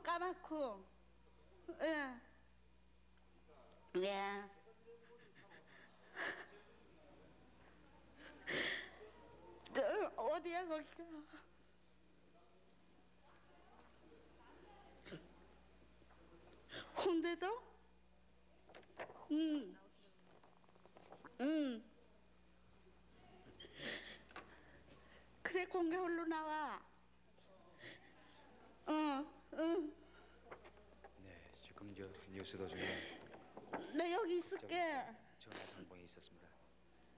까맣고. 예. 예. 어디야 거기가? 홍대도? 그래 공개 홀로 나와. 네, 지금 저 뉴스 도중에 내 여기 있을게. 전화 상봉이 있었습니다.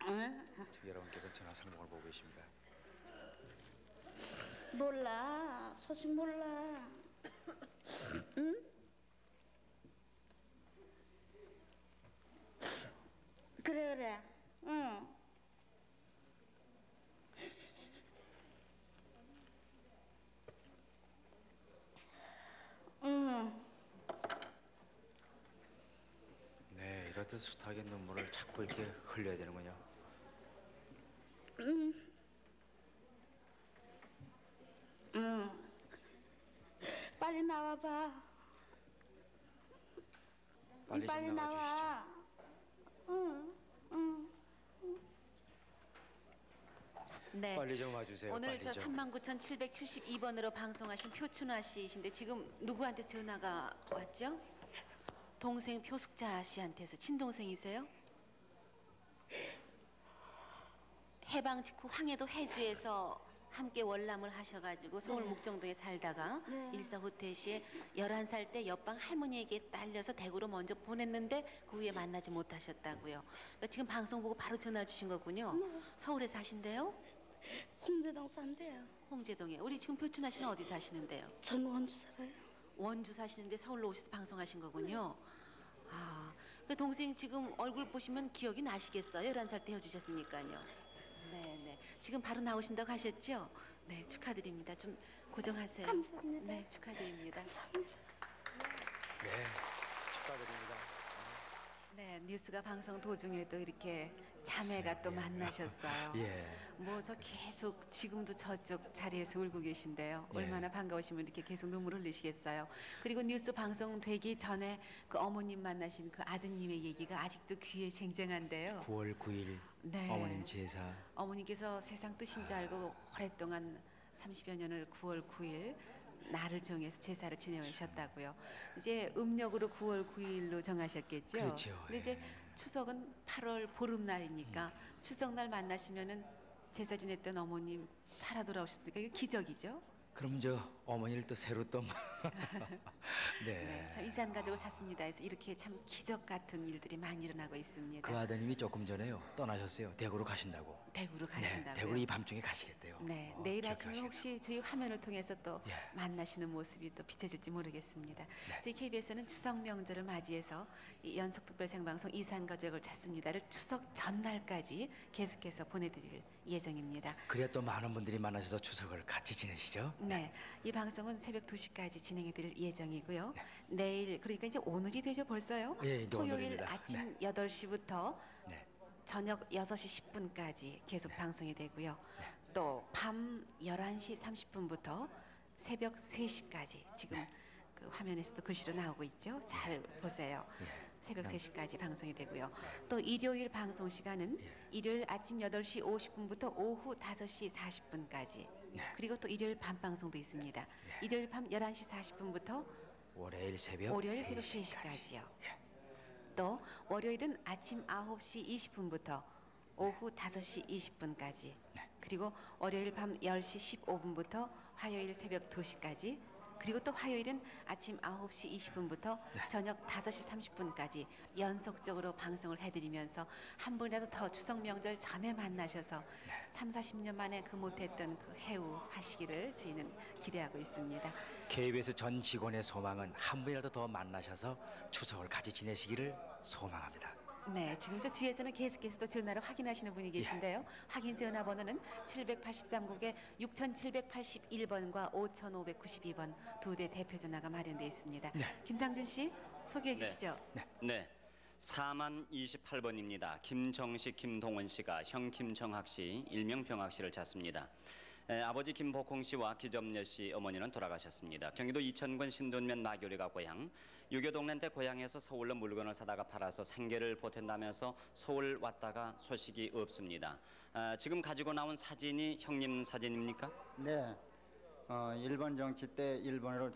응? 지금 여러분께서 전화 상봉을 보고 계십니다. 몰라 소식 몰라. 응? 그래. 응. 네, 이렇듯 숱하게 눈물을 자꾸 이렇게 흘려야 되는군요. 빨리 나와봐. 빨리 좀 나와. 네. 빨리 좀 와주세요. 오늘 빨리 저 좀. 39,772번으로 방송하신 표춘화 씨이신데 지금 누구한테 전화가 왔죠? 동생 표숙자 씨한테서. 친동생이세요? 해방 직후 황해도 해주에서 함께 월남을 하셔가지고 서울 묵정동에 살다가 일사후퇴시에 11살 때 옆방 할머니에게 딸려서 대구로 먼저 보냈는데 그 후에 만나지 못하셨다고요. 그러니까 지금 방송 보고 바로 전화 주신 거군요. 서울에 사신대요? 홍제동 산대요. 홍제동에. 우리 지금 표춘하 씨는 어디 사시는데요? 전 원주 살아요. 원주 사시는데 서울로 오셔서 방송하신 거군요. 아, 그 동생 지금 얼굴 보시면 기억이 나시겠어요? 11살 때 헤어지셨으니까요. 네네. 지금 바로 나오신다고 하셨죠? 네, 축하드립니다. 좀 고정하세요. 감사합니다. 네, 축하드립니다. 감사합니다. 네, 축하드립니다. 네, 뉴스가 방송 도중에도 이렇게 자매가 또 만나셨어요. 예. 뭐 저 계속 지금도 저쪽 자리에서 울고 계신데요. 예. 얼마나 반가우시면 이렇게 계속 눈물 흘리시겠어요. 그리고 뉴스 방송되기 전에 그 어머님 만나신 그 아드님의 얘기가 아직도 귀에 쟁쟁한데요. 9월 9일 네. 어머님 제사. 어머니께서 세상 뜻인 줄 알고 오랫동안 30여 년을 9월 9일 날을 정해서 제사를 지내셨다고요. 이제 음력으로 9월 9일로 정하셨겠죠. 그렇죠. 근데 이제 추석은 8월 보름날이니까 추석날 만나시면은 제사 지냈던 어머님 살아 돌아오셨으니까 이게 기적이죠. 그럼 저 어머니를 또 새로 또 네. 네, 참 이산 가족을 찾습니다 해서 이렇게 참 기적 같은 일들이 많이 일어나고 있습니다. 그 아드님이 조금 전에요 떠나셨어요. 대구로 가신다고. 대구로 가신다고요. 네, 대구로 이 밤중에 가시겠대요. 네, 내일 아침에 기억하시겠다. 혹시 저희 화면을 통해서 또 예. 만나시는 모습이 또 비춰질지 모르겠습니다. 네. 저희 KBS는 추석 명절을 맞이해서 이 연속특별 생방송 이산가족을 찾습니다를 추석 전날까지 계속해서 보내드릴 예정입니다. 그래야 또 많은 분들이 만나셔서 추석을 같이 지내시죠. 네, 이 방송은 새벽 2시까지 진행해드릴 예정이고요. 내일, 그러니까 이제 오늘이 되죠 벌써요. 예, 이제 토요일 오늘입니다. 아침 8시부터 네. 저녁 6시 10분까지 계속 방송이 되고요. 또 밤 11시 30분부터 새벽 3시까지 지금 그 화면에서도 글씨로 나오고 있죠. 잘 보세요. 새벽 3시까지 방송이 되고요. 또 일요일 방송 시간은 일요일 아침 8시 50분부터 오후 5시 40분까지. 그리고 또 일요일 밤 방송도 있습니다. 일요일 밤 11시 40분부터 월요일 새벽 월요일 새벽 3시까지. 3시까지요. 또 월요일은 아침 9시 20분부터 오후 5시 20분까지. 그리고 월요일 밤 10시 15분부터 화요일 새벽 2시까지. 그리고 또 화요일은 아침 9시 20분부터 저녁 5시 30분까지 연속적으로 방송을 해드리면서 한 분이라도 더 추석 명절 전에 만나셔서 3, 40년 만에 그 못했던 그 해우 하시기를 저희는 기대하고 있습니다. KBS 전 직원의 소망은 한 분이라도 더 만나셔서 추석을 같이 지내시기를 소망합니다. 네, 지금 저 뒤에서는 계속해서 또 전화를 확인하시는 분이 계신데요. 확인 전화번호는 783국에 6781번과 5592번 두 대 대표 전화가 마련되어 있습니다. 김상준 씨 소개해 주시죠. 네. 4만 28번입니다. 김정식, 김동원 씨가 형 김정학 씨, 일명 병학 씨를 찾습니다. 아버지 김복홍 씨와 기점녀 씨 어머니는 돌아가셨습니다. 경기도 이천군 신돈면 마교리가 고향. 유교 동네 때 고향에서 서울로 물건을 사다가 팔아서 생계를 보탠다면서 서울 왔다가 소식이 없습니다. 지금 가지고 나온 사진이 형님 사진입니까? 네. 일본 정치 때 일본으로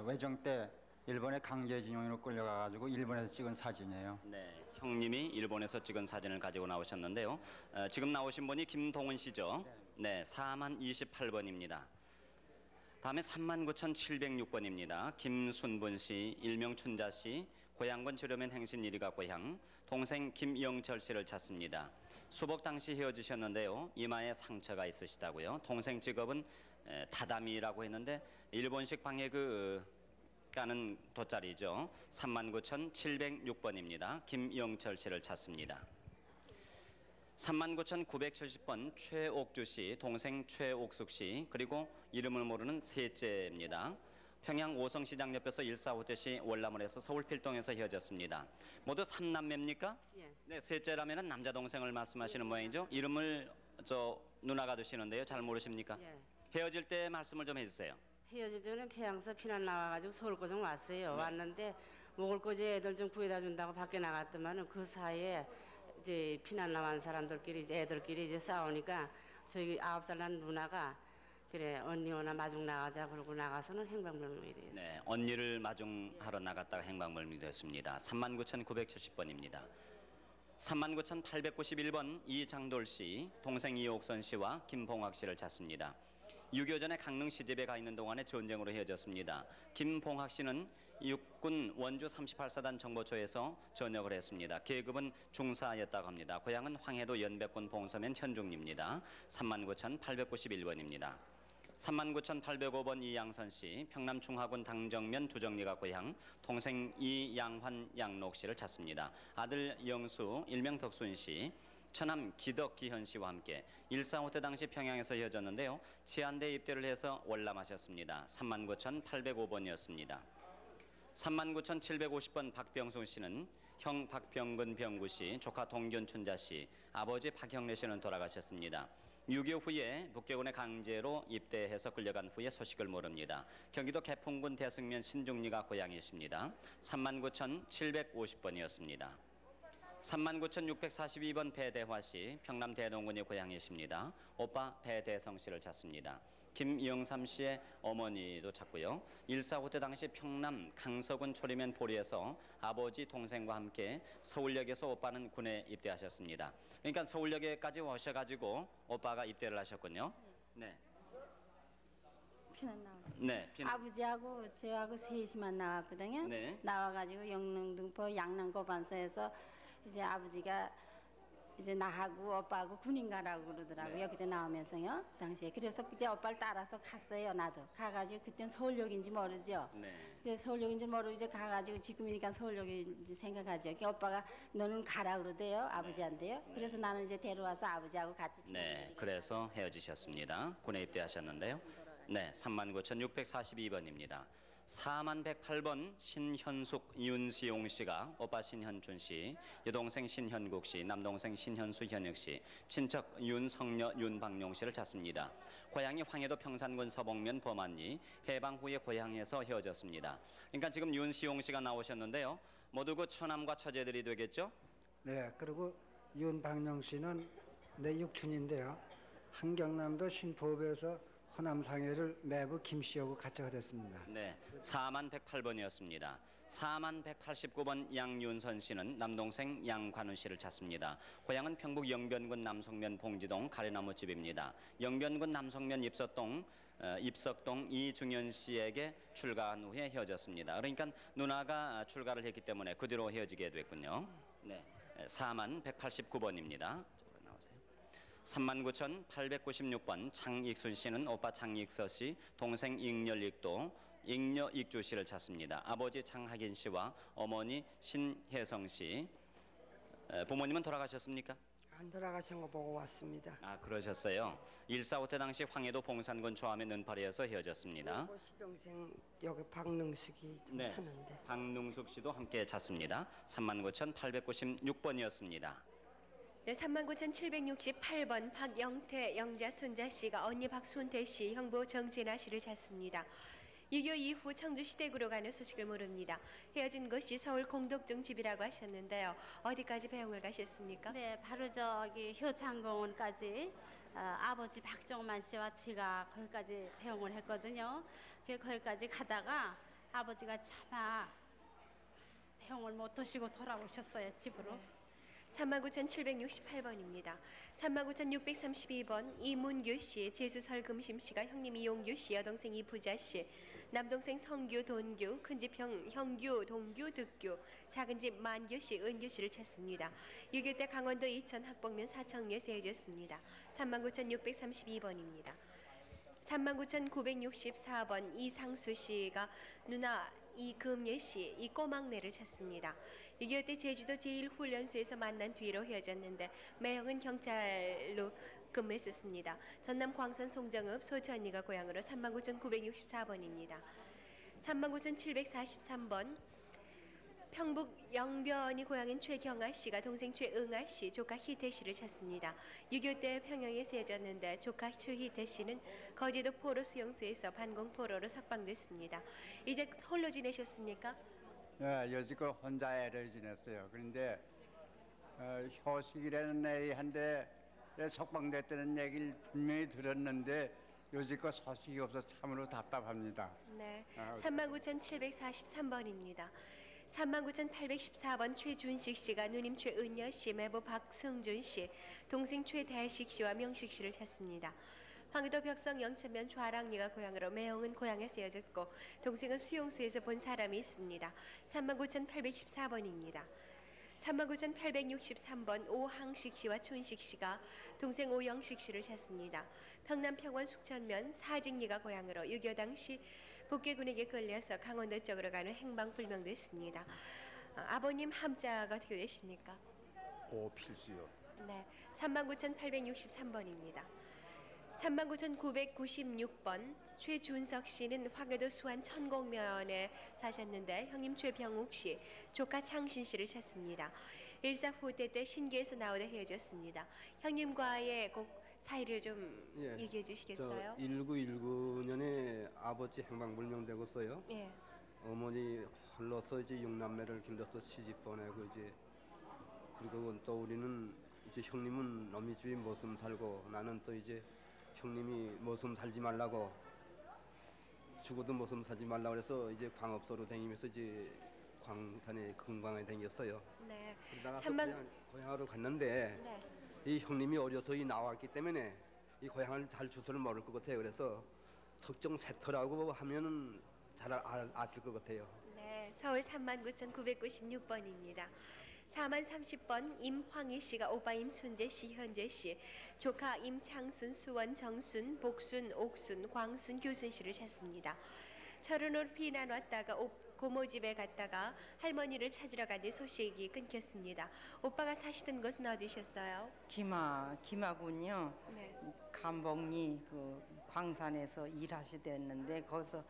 외정 때 일본의 강제징용으로 끌려가가지고 일본에서 찍은 사진이에요. 네, 형님이 일본에서 찍은 사진을 가지고 나오셨는데요. 지금 나오신 분이 김동은 씨죠. 네, 4만 28번입니다. 다음에 39,706번입니다. 김순분 씨, 일명 춘자 씨, 고향군 주려면 행신 1위가 고향, 동생 김영철 씨를 찾습니다. 수복 당시 헤어지셨는데요. 이마에 상처가 있으시다고요. 동생 직업은 다다미라고 했는데 일본식 방에 까는 돗자리죠. 39,706번입니다. 김영철 씨를 찾습니다. 39,970번 최옥주 씨, 동생 최옥숙 씨, 그리고 이름을 모르는 셋째입니다. 평양 오성시장 옆에서 일사후퇴시 월남을해서 서울 필동에서 헤어졌습니다. 모두 3남매입니까? 예. 네, 셋째라면 남자 동생을 말씀하시는 모양이죠. 이름을 누나가 두시는데요. 잘 모르십니까? 예. 헤어질 때 말씀을 좀 해주세요. 헤어질 전에 평양서 피난 나와가지고 서울고정 왔어요. 네. 왔는데 먹을 거 이제 애들 좀 구해다 준다고 밖에 나갔더만은 그 사이에 이제 피난 나간 사람들끼리 이제 애들끼리 이제 싸우니까 저희 9살 난 누나가 그래 언니 오나 마중 나가자 그러고 나가서는 행방불명이 됐어요. 네, 언니를 마중하러 나갔다가 행방불명이 됐습니다. 39,970번입니다. 39,891번 이장돌 씨, 동생 이옥선 씨와 김봉학 씨를 찾습니다. 6.25 전에 강릉 시집에 가 있는 동안에 전쟁으로 헤어졌습니다. 김봉학 씨는 육군 원주 38사단 정보초에서 전역을 했습니다. 계급은 중사였다고 합니다. 고향은 황해도 연백군 봉서면 현중리입니다. 39,891번입니다. 39,805번 이양선 씨, 평남 중하군 당정면 두정리가 고향, 동생 이양환 양록 씨를 찾습니다. 아들 영수, 일명 덕순 씨, 처남 기덕 기현 씨와 함께 1.4.5때 당시 평양에서 헤어졌는데요. 치안대 입대를 해서 월남하셨습니다. 39,805번이었습니다. 39,750번 박병수 씨는 형 박병근 병구 씨, 조카 동균 춘자 씨, 아버지 박형래 씨는 돌아가셨습니다. 6.25 후에 북계군에 강제로 입대해서 끌려간 후에 소식을 모릅니다. 경기도 개풍군 대승면 신중리가 고향이십니다. 39,750번이었습니다. 39,642번 배대화 씨, 평남 대동군이 고향이십니다. 오빠 배대성 씨를 찾습니다. 김영삼 씨의 어머니도 찾고요. 1.4.5 때 당시 평남 강서군 초리면 보리에서 아버지 동생과 함께 서울역에서 오빠는 군에 입대하셨습니다. 그러니까 서울역에까지 오셔가지고 오빠가 입대를 하셨군요. 네. 피난 나와. 네. 아버지하고 저하고 셋이만 나왔거든요. 네. 나와가지고 영릉등포 양남고반서에서 이제 아버지가 이제 나하고 오빠하고 군인 가라고 그러더라고요. 네. 여기다 나오면서요. 당시에. 그래서 이제 오빠를 따라서 갔어요. 나도. 가가지고 그땐 서울역인지 모르죠. 네. 이제 서울역인지 모르고 이제 가가지고 지금이니까 서울역인지 생각하죠. 그 오빠가 너는 가라 그러대요. 아버지한테요. 그래서 나는 이제 데려와서 아버지하고 같이. 네, 그래서 헤어지셨습니다. 군에 입대하셨는데요. 네, 39,642번입니다. 4108번 신현숙 윤시용 씨가 오빠 신현춘 씨, 여동생 신현국 씨, 남동생 신현수 현혁 씨, 친척 윤성녀 윤박용 씨를 찾습니다. 고향이 황해도 평산군 서봉면 범안리, 해방 후에 고향에서 헤어졌습니다. 그러니까 지금 윤시용 씨가 나오셨는데요. 모두 그 처남과 처제들이 되겠죠? 네, 그리고 윤박영 씨는 내 육촌인데요. 한경남도 신포읍에서 호남상해를 매부 김씨하고 같이 하셨습니다. 네, 4108번이었습니다. 4189번 양윤선 씨는 남동생 양관훈 씨를 찾습니다. 고향은 평북 영변군 남성면 봉지동 가래나무집입니다. 영변군 남성면 입석동 이중현 씨에게 출가한 후에 헤어졌습니다. 그러니까 누나가 출가를 했기 때문에 그 뒤로 헤어지게 됐군요. 네, 4189번입니다. 39,896번 장익순 씨는 오빠 장익서 씨, 동생 익렬익도 익녀익주 씨를 찾습니다. 아버지 장학인 씨와 어머니 신혜성 씨. 부모님은 돌아가셨습니까? 안 돌아가신 거 보고 왔습니다. 아, 그러셨어요. 1.4.5 때 당시 황해도 봉산군 초암의 능파리에서 헤어졌습니다. 시동생 여기 박능숙이 좀 네, 박능숙 씨도 함께 찾습니다. 39,896번이었습니다. 네, 39,768번 박영태 영자 순자 씨가 언니 박순태 씨, 형부 정진아 씨를 찾습니다. 6.25 이후 청주 시댁으로 가는 소식을 모릅니다. 헤어진 곳이 서울 공덕중 집이라고 하셨는데요. 어디까지 배웅을 가셨습니까? 네, 바로 저기 효창공원까지 아버지 박정만 씨와 제가 거기까지 배웅을 했거든요. 거기까지 가다가 아버지가 차마 배웅을 못 하시고 돌아오셨어요, 집으로. 39,768번입니다. 39,632번 이문규 씨, 제주 설금심 씨가 형님 이용규 씨, 여동생 이부자 씨, 남동생 성규, 돈규, 큰집 형규, 동규, 득규, 작은집 만규 씨, 은규 씨를 찾습니다. 6.25 때 강원도 이천 학복면 사청리에서 헤어졌습니다. 39,632번입니다. 39,964번 이상수 씨가 누나 이금예 씨, 이 꼬막내를 찾습니다. 6.25 때 제주도 제1훈련소에서 만난 뒤로 헤어졌는데 매형은 경찰로 근무했었습니다. 전남 광산 송정읍 소천리가 고향으로 39,964번입니다. 39,743번 평북 영변이 고향인 최경아 씨가 동생 최응아 씨, 조카 희태 씨를 찾습니다. 6.25 때 평양에서 헤어졌는데 조카 최희태 씨는 거제도 포로 수용소에서 반공 포로로 석방됐습니다. 이제 홀로 지내셨습니까? 예, 여지껏 혼자 애를 지냈어요. 그런데 효식이라는 애한테 석방됐다는 얘기를 분명히 들었는데 여지껏 소식이 없어 참으로 답답합니다. 네, 39,743번입니다. 39,814번 최준식 씨가 누님 최은여 씨, 매부 박승준 씨, 동생 최대식 씨와 명식 씨를 찾습니다. 황해도 벽성 영천면 좌랑리가 고향으로 매형은 고향에서 헤어졌고 동생은 수용소에서 본 사람이 있습니다. 39,814번입니다. 39,863번 오항식 씨와 춘식 씨가 동생 오영식 씨를 찾습니다. 평남 평원 숙천면 사직리가 고향으로 6.25 당시 북계군에게 끌려서 강원도 쪽으로 가는 행방불명됐습니다. 아버님 함자가 어떻게 되십니까? 오필수요. 네, 39,863번입니다. 39,996번 최준석 씨는 황해도 수안 천곡면에 사셨는데 형님 최병욱 씨, 조카 창신 씨를 찾습니다. 일사후퇴 때 신기에서 나오다 헤어졌습니다. 형님과의 꼭 사이를 좀 얘기해 주시겠어요? 1919년에 아버지 행방불명되고서요. 예. 어머니 홀로서 이제 6남매를 길러서 시집 보내고 이제 그리고 또 우리는 이제 형님은 어미 집에 머슴 살고 나는 또 이제 형님이 머슴 살지 말라고 죽어도 머슴 살지 말라고 그래서 이제 광업소로 다니면서 이제 광산에 금광에 다녔어요. 네. 그러다가 고향으로 갔는데 네. 이 형님이 어려서 나왔기 때문에 이 고향을 잘 주소를 모를 것 같아요. 그래서 석정 세터라고 하면은 잘 아실 것 같아요. 네, 서울 39,996번입니다. 4만30번 임황희 씨가 오빠 임순재 씨, 현재 씨, 조카 임창순, 수원, 정순, 복순, 옥순, 광순, 교순 씨를 찾습니다. 철원으로 피난 왔다가 고모 집에 갔다가 할머니를 찾으러 간 뒤 소식이 끊겼습니다. 오빠가 사시던 곳은 어디셨어요? 김하군요. 네. 감복리 그 광산에서 일하시댔는데 거기서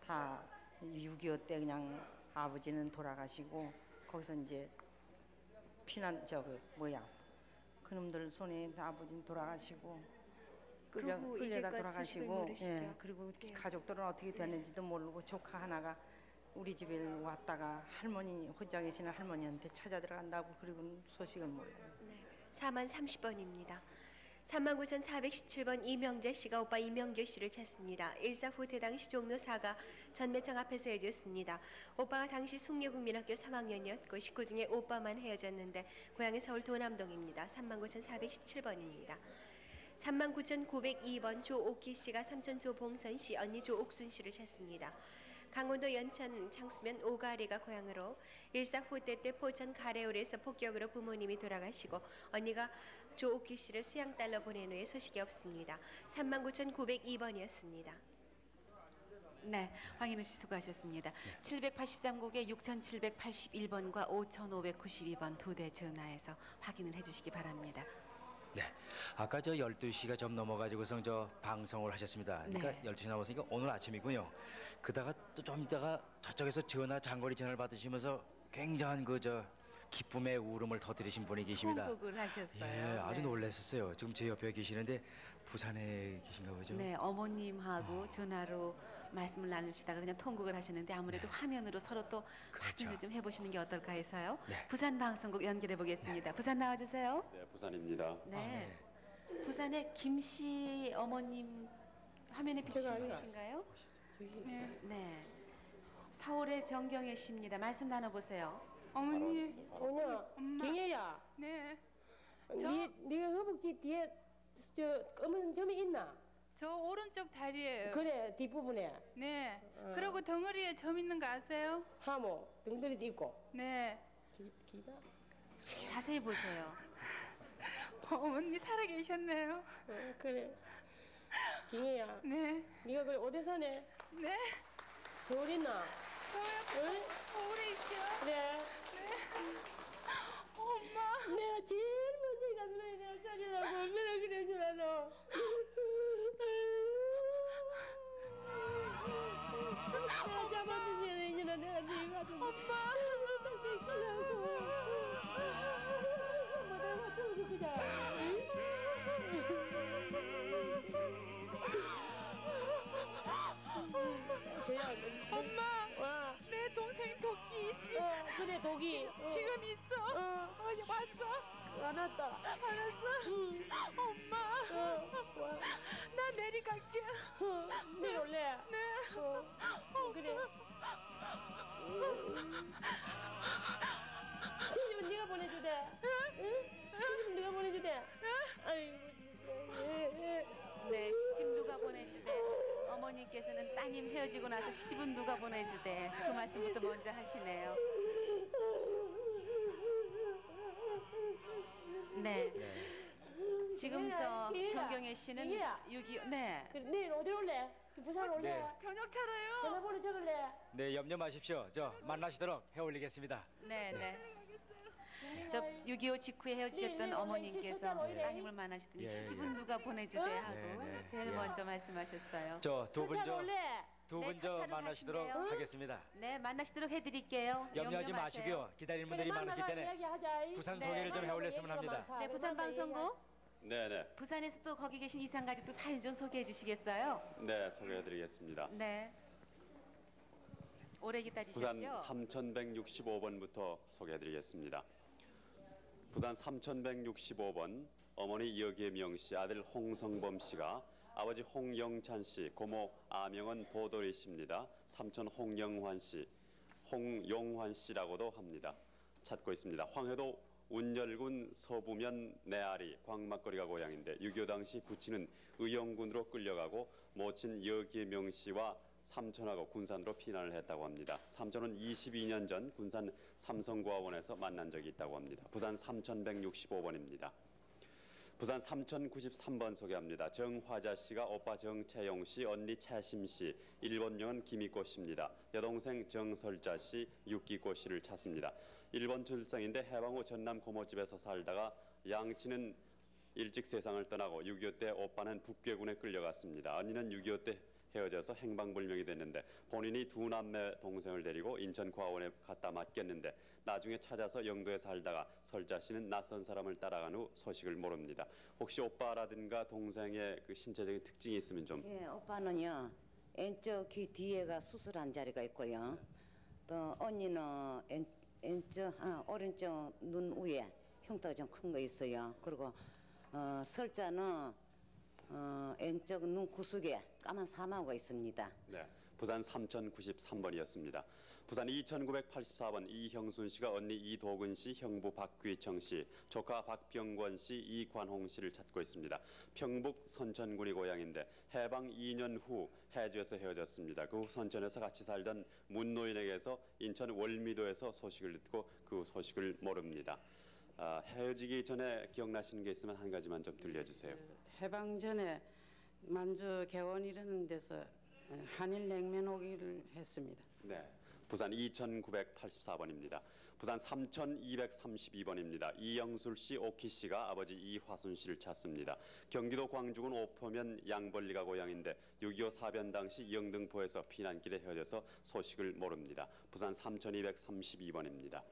다 6.25 때 그냥 아버지는 돌아가시고 거기서 이제 피난 그놈들 손에 아버지는 돌아가시고 끌려다 돌아가시고 예, 그리고 예. 가족들은 어떻게 됐는지도 모르고 조카 하나가 우리 집에 왔다가 할머니 혼자 계시는 할머니한테 찾아 들어간다고 그리고 소식을 몰라요. 네, 4만30번입니다. 39,417번 이명재 씨가 오빠 이명규 씨를 찾습니다. 일사후퇴 당시 종로 4가 전매청 앞에서 헤어졌습니다. 오빠가 당시 숭례국민학교 3학년이었고 식구 중에 오빠만 헤어졌는데 고향이 서울 도남동입니다. 39,417번입니다. 39,902번 조옥희 씨가 삼촌 조봉선 씨, 언니 조옥순 씨를 찾습니다. 강원도 연천 창수면 오가리가 고향으로 일사후퇴 때 포천 가래울에서 폭격으로 부모님이 돌아가시고 언니가 조옥희 씨를 수양딸로 보낸 후에 소식이 없습니다. 39,902번이었습니다. 네, 황인우 씨 수고하셨습니다. 783곡에 6,781번과 5,592번 두 대 전화해서 확인을 해주시기 바랍니다. 네, 아까 저 12시가 좀 넘어가지고서 저 방송을 하셨습니다. 그러니까 네. 12시 넘었으니까 오늘 아침이군요. 그다가 또 좀 있다가 저쪽에서 장거리 전화를 받으시면서 굉장한 기쁨의 울음을 터뜨리신 분이 계십니다. 통곡을 하셨어요. 예, 아주 네. 놀랐었어요. 지금 제 옆에 계시는데 부산에 계신가 보죠? 네, 어머님하고 전화로 말씀을 나누시다가 그냥 통곡을 하셨는데 아무래도 화면으로 서로 또 확인을 좀 해보시는 게 어떨까 해서요. 네. 부산 방송국 연결해 보겠습니다. 부산 나와주세요. 네, 부산입니다. 네. 부산의 김씨 어머님 화면에 비치신 제가 아니라. 분이신가요? 네. 네. 서울의 정경혜 씨입니다. 말씀 나눠보세요. 어머니, 오냐, 경혜야. 네. 네가 허벅지 뒤에 저 검은 점이 있나? 저 오른쪽 다리예요. 그래, 뒷부분에. 네. 그리고 덩어리에 점 있는 거 아세요? 하모, 등다리도 있고. 네. 기다. 자세히 보세요. 어머니 살아계셨네요. 그래. 경혜야. 네. 네가 그래 어디 사네? 네. 서울 있나? 저요. 응? 서울에 있죠. 그래. 네. 엄마. 내가 제일 먼저 가서 내가 살이라고 얼마나 그래 줄 알아. 내가 잡았는지 이제는 내가 네 가슴 엄마. 딱 뺏기려고. 뭐 내가 또 그자. 엄마. 와. 내 동생 도끼 있지? 그래 독이. 지금 있어. 왔어. 안 왔다. 알았어. 엄마. 나 내려갈게. 내려올래? 네. 그래. 시집은 네가 보내주대. 응? 시집은 네가 보내주대. 아이고. 네, 시집 누가 보내주대. 어머니께서는 따님 헤어지고 나서 시집은 누가 보내주대. 그 말씀부터 먼저 하시네요. 네. 지금 저 정경혜 씨는 6.25. 네. 그래, 내일 어디로 올래? 부산 올래? 네. 저녁하러요. 전화번호 적을래? 네, 염려 마십시오. 저 만나시도록 해올리겠습니다. 네, 네. 저 6.25 직후에 헤어지셨던 어머님께서 따님을 만나시더니 예, 시집은 예. 누가 보내주대 하고 네, 네. 제일 예. 먼저 말씀하셨어요. 저 두 분 네, 저 차차로 만나시도록 가신대요. 하겠습니다. 네, 만나시도록 해드릴게요. 염려하지 염려 마시고요. 마세요. 기다리는 분들이 많으시기 때문에 부산 소개를 좀 해올렸으면 합니다. 네, 부산 방송국. 네네. 부산에서 또 거기 계신 이산 가족도 사연 좀 소개해 주시겠어요? 네, 소개해드리겠습니다. 네. 오래 부산 기다리셨죠? 3165번부터 소개해드리겠습니다. 부산 3165번 어머니 여계명 씨, 아들 홍성범 씨가 아버지 홍영찬 씨, 고모 아명은 보돌이 씨입니다. 삼촌 홍영환 씨, 홍용환 씨라고도 합니다. 찾고 있습니다. 황해도 운열군 서부면 내아리 광막거리가 고향인데 6.25 당시 부친은 의영군으로 끌려가고 모친 여계명 씨와 삼촌하고 군산으로 피난을 했다고 합니다. 삼촌은 22년 전 군산 삼성고아원에서 만난 적이 있다고 합니다. 부산 3165번입니다. 부산 3093번 소개합니다. 정화자 씨가 오빠 정채용 씨, 언니 채심 씨, 일본명은 김희꽃 씨입니다. 여동생 정설자 씨, 육기꽃 씨를 찾습니다. 일본 출생인데 해방 후 전남 고모집에서 살다가 양치는 일찍 세상을 떠나고 6.25 때 오빠는 북괴군에 끌려갔습니다. 언니는 6.25 때 헤어져서 행방불명이 됐는데 본인이 두 남매 동생을 데리고 인천 고아원에 갖다 맡겼는데 나중에 찾아서 영도에 살다가 설자 씨는 낯선 사람을 따라간 후 소식을 모릅니다. 혹시 오빠라든가 동생의 그 신체적인 특징이 있으면 좀. 예, 오빠는요 왼쪽 귀 뒤에가 수술한 자리가 있고요. 또 언니는 오른쪽 눈 위에 흉터가 좀 큰 거 있어요. 그리고 설자는 왼쪽 눈 구석에 까만 사마가 있습니다. 네, 부산 3093번이었습니다. 부산 2984번 이형순 씨가 언니 이도근 씨, 형부 박귀청 씨, 조카 박병권 씨, 이관홍 씨를 찾고 있습니다. 평북 선천군이 고향인데 해방 2년 후 해주에서 헤어졌습니다. 그 후 선천에서 같이 살던 문노인에게서 인천 월미도에서 소식을 듣고 그 소식을 모릅니다. 헤어지기 전에 기억나시는 게 있으면 한 가지만 좀 들려주세요. 해방 전에 만주 개원 이러는 데서 한일 냉면 오기를 했습니다. 네, 부산 2984번입니다. 부산 3232번입니다. 이영술 씨, 오키 씨가 아버지 이화순 씨를 찾습니다. 경기도 광주군 오포면 양벌리가 고향인데 6.25 사변 당시 영등포에서 피난길에 헤어져서 소식을 모릅니다. 부산 3232번입니다.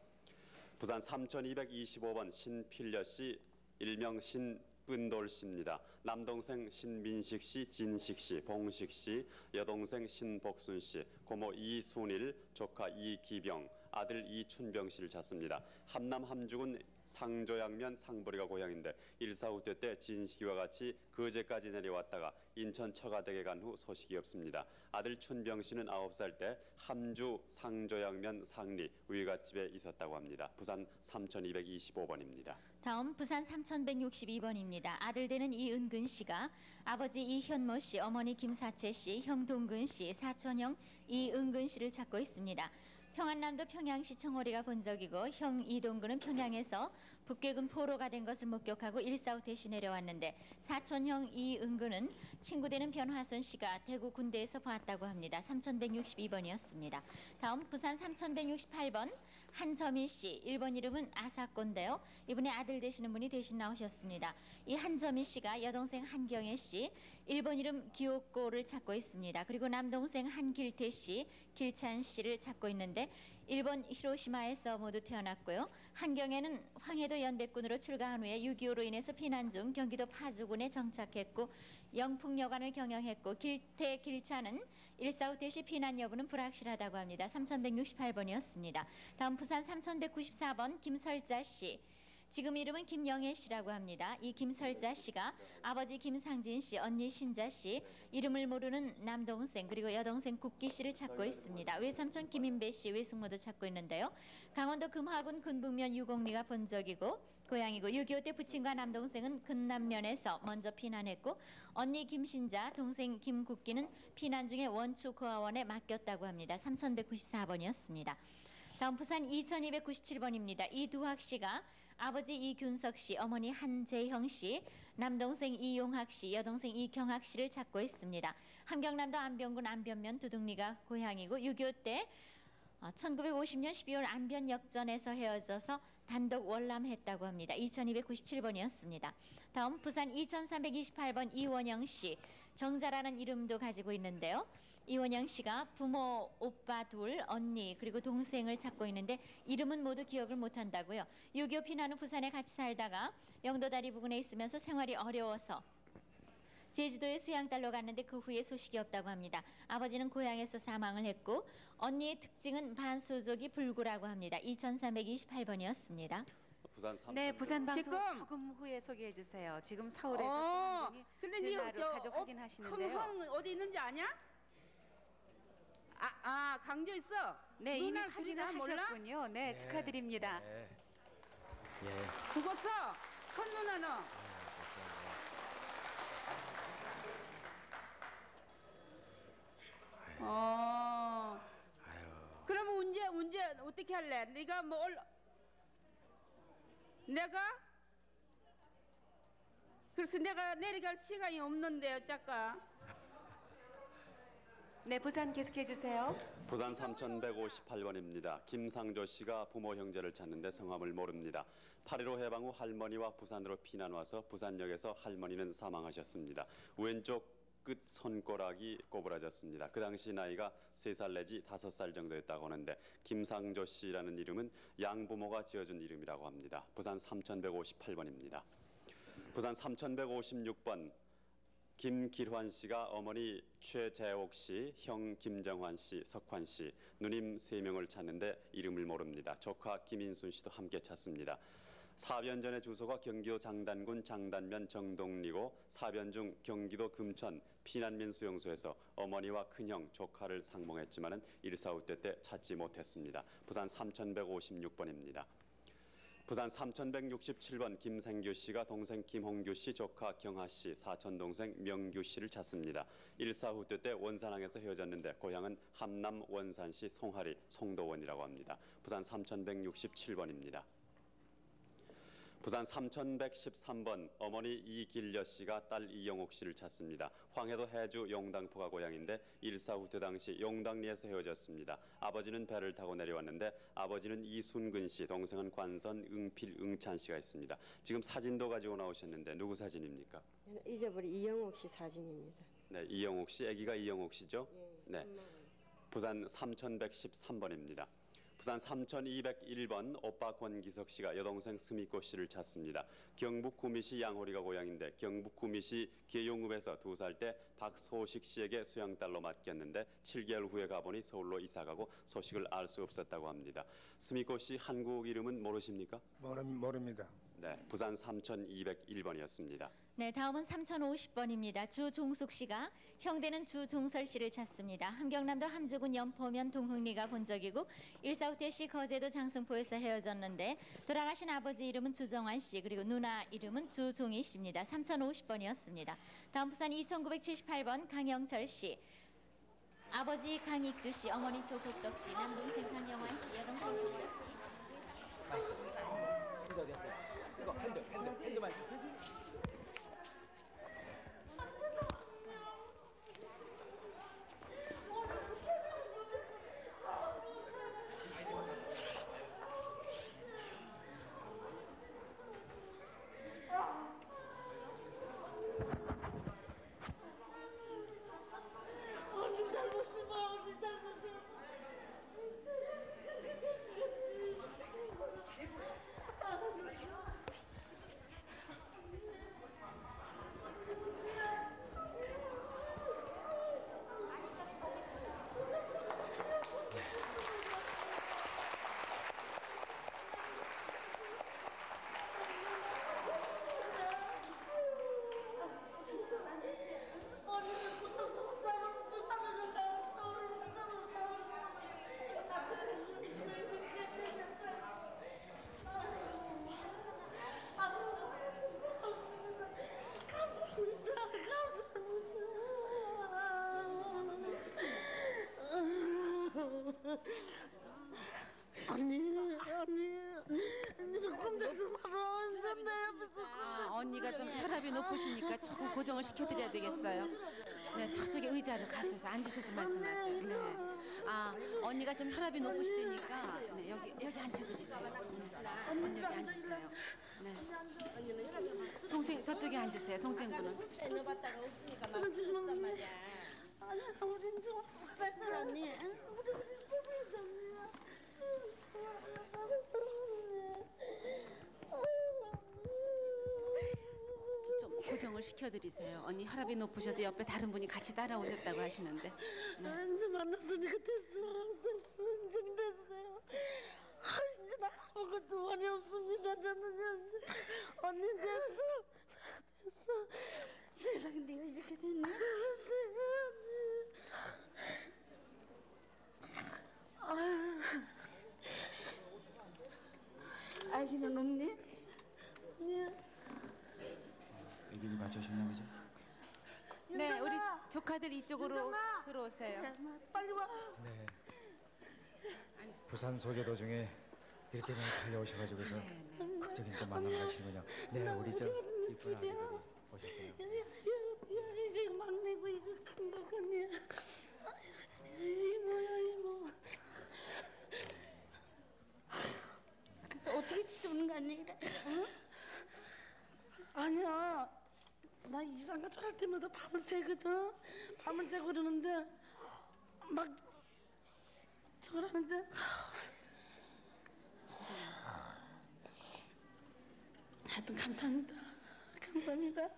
부산 3225번 신필려 씨, 일명 신분돌 씨입니다. 남동생 신민식 씨, 진식 씨, 봉식 씨, 여동생 신복순 씨, 고모 이순일, 조카 이기병, 아들 이춘병 씨를 찾습니다. 함남 함죽은 상조양면 상보리가 고향인데 1.4 때 진식이와 같이 거제까지 내려왔다가 인천 처가댁에 간 후 소식이 없습니다. 아들 춘병 씨는 9살 때 함주 상조양면 상리 위갓집에 있었다고 합니다. 부산 3225번입니다. 다음 부산 3162번입니다. 아들 되는 이은근 씨가 아버지 이현모 씨, 어머니 김사채 씨, 형 동근 씨, 사촌형 이은근 씨를 찾고 있습니다. 평안남도 평양시 청오리가 본 적이고 형 이동근은 평양에서 북괴군 포로가 된 것을 목격하고 1.4 대시 내려왔는데 사촌형 이은근은 친구 되는 변화순 씨가 대구 군대에서 봤다고 합니다. 3162번이었습니다. 다음 부산 3168번 한점희 씨, 1번 이름은 아사건데요. 이분의 아들 되시는 분이 대신 나오셨습니다. 이 한점희 씨가 여동생 한경애 씨, 1번 이름 기옥고를 찾고 있습니다. 그리고 남동생 한길태 씨, 길찬 씨를 찾고 있는데 1번 히로시마에서 모두 태어났고요. 한경애는 황해도 연백군으로 출가한 후에 6.25로 인해서 피난 중 경기도 파주군에 정착했고 영풍여관을 경영했고 길태 길찬은 1.4 대시 피난 여부는 불확실하다고 합니다. 3168번이었습니다. 다음 부산 3194번 김설자 씨. 지금 이름은 김영애 씨라고 합니다. 이 김설자 씨가 아버지 김상진 씨, 언니 신자 씨, 이름을 모르는 남동생 그리고 여동생 국기 씨를 찾고 있습니다. 외삼촌 김인배 씨, 외숙모도 찾고 있는데요. 강원도 금화군 근북면 유곡리가 본 적이고 고향이고 6.25 때 부친과 남동생은 근남면에서 먼저 피난했고 언니 김신자, 동생 김국기는 피난 중에 원초고아원에 맡겼다고 합니다. 3194번이었습니다. 다음 부산 2297번입니다. 이두학 씨가 아버지 이균석 씨, 어머니 한재형 씨, 남동생 이용학 씨, 여동생 이경학 씨를 찾고 있습니다. 함경남도 안변군 안변면 두둥리가 고향이고 6.25 때 1950년 12월 안변 역전에서 헤어져서 단독 월남했다고 합니다. 2297번이었습니다. 다음 부산 2328번 이원영 씨, 정자라는 이름도 가지고 있는데요. 이원영 씨가 부모, 오빠 둘, 언니 그리고 동생을 찾고 있는데 이름은 모두 기억을 못한다고요. 6.25 피난 후 부산에 같이 살다가 영도다리 부근에 있으면서 생활이 어려워서 제주도에 수양딸로 갔는데 그 후에 소식이 없다고 합니다. 아버지는 고향에서 사망을 했고 언니의 특징은 반소족이 불구라고 합니다. 2328번이었습니다. 네, 부산 방송 조금 후에 소개해 주세요. 지금 서울에서 근데 전화로 가족 확인하시는데요. 형 어디 있는지 아냐? 강조 있어. 네, 이미 누나 확인을 하셨군요. 네, 축하드립니다. 죽었어. 큰 누나는. 그러면 언제 어떻게 할래? 네가 뭐 내가? 그래서 내가 내려갈 시간이 없는데 어쩔까? 네, 부산 계속해 주세요. 부산 3158번입니다. 김상조 씨가 부모 형제를 찾는데 성함을 모릅니다. 8.15 해방 후 할머니와 부산으로 피난 와서 부산역에서 할머니는 사망하셨습니다. 왼쪽 끝 손가락이 꼬부라졌습니다. 그 당시 나이가 3살 내지 5살 정도였다고 하는데 김상조 씨라는 이름은 양부모가 지어준 이름이라고 합니다. 부산 3158번입니다. 부산 3156번 김길환 씨가 어머니 최재옥 씨, 형 김정환 씨, 석환 씨, 누님 3명을 찾는데 이름을 모릅니다. 조카 김인순 씨도 함께 찾습니다. 사변 전의 주소가 경기도 장단군 장단면 정동리고 사변 중 경기도 금천 피난민 수용소에서 어머니와 큰형, 조카를 상봉했지만은 1.4 때 찾지 못했습니다. 부산 3156번입니다. 부산 3167번 김생규 씨가 동생 김홍규 씨, 조카 경하 씨, 사촌 동생 명규 씨를 찾습니다. 1.4 때 원산항에서 헤어졌는데 고향은 함남 원산시 송하리 송도원이라고 합니다. 부산 3167번입니다. 부산 3113번 어머니 이길려 씨가 딸 이영옥 씨를 찾습니다. 황해도 해주 용당포가 고향인데 1.4 당시 용당리에서 헤어졌습니다. 아버지는 배를 타고 내려왔는데 아버지는 이순근 씨, 동생은 관선, 응필, 응찬 씨가 있습니다. 지금 사진도 가지고 나오셨는데 누구 사진입니까? 잊어버린 이영옥 씨 사진입니다. 네, 이영옥 씨, 아기가 이영옥 씨죠? 네. 부산 3113번입니다. 부산 3201번 오빠 권기석 씨가 여동생 스미코 씨를 찾습니다. 경북 구미시 양호리가 고향인데 경북 구미시 계용읍에서 2살 때 박소식 씨에게 수양딸로 맡겼는데 7개월 후에 가보니 서울로 이사가고 소식을 알 수 없었다고 합니다. 스미코 씨 한국 이름은 모르십니까? 모릅니다. 네, 부산 3201번이었습니다. 네, 다음은 3050번입니다. 주종숙 씨가 형대는 주종설 씨를 찾습니다. 함경남도 함주군 연포면 동흥리가 본적이고 일사후퇴 씨 거제도 장승포에서 헤어졌는데 돌아가신 아버지 이름은 주정환 씨 그리고 누나 이름은 주종희 씨입니다. 3050번이었습니다. 다음 부산 2978번 강영철 씨. 아버지 강익주 씨, 어머니 조국덕 씨, 남동생 강영환 씨, 여동생 영월 씨. 핸드 어디였어요? 이거 핸드만 언니 잘못이 봐, 언니 잘못이. 언니는 꼼짝도 마라. 이제 내 앞에서 언니가 좀 혈압이 높으시니까 조금 고정을 시켜드려야 되겠어요. 네, 저쪽에 의자로 가셔서 앉으셔서 말씀하세요. 네. 언니가 좀 혈압이 높으시다니까 네, 여기 앉혀드리세요. 네. 언니 여기 앉으세요. 네. 동생 저쪽에 앉으세요. 동생분은. 넣어봤다가 없으니까 막 쓰셨단 말이야. 아니, 우린 좀 살았어, 언니. 우리 살았어, 언니. 좀 고정을 시켜드리세요. 언니 혈압이 높으셔서 옆에 다른 분이 같이 따라오셨다고 하시는데. 네. 이제 만났으니까 됐어. 이제 됐어요. 이제 아무것도 원이 없습니다. 저는 언니 됐어. 세상에 내가 이렇게 됐나? 아기는 없니? 애기를 가져오셨나 보죠? 네, 우리 조카들 이쪽으로 들어오세요. 빨리 와. 네. 부산 소개 도중에 이렇게 많이 달려오셔가지고서 극적인 또 만남 가시는군요. 네, 우리 저 이쁜 아기들이 오셨고요. 이거 막내고 이거 큰 거거든요. 이모야 이모. 어떻게 씻는 거 아니야? 응? 아니야. 나 이상가족 할 때마다 밤을 새거든. 밤을 새고 그러는데 막 저걸 하는데 하여튼 감사합니다. 감사합니다.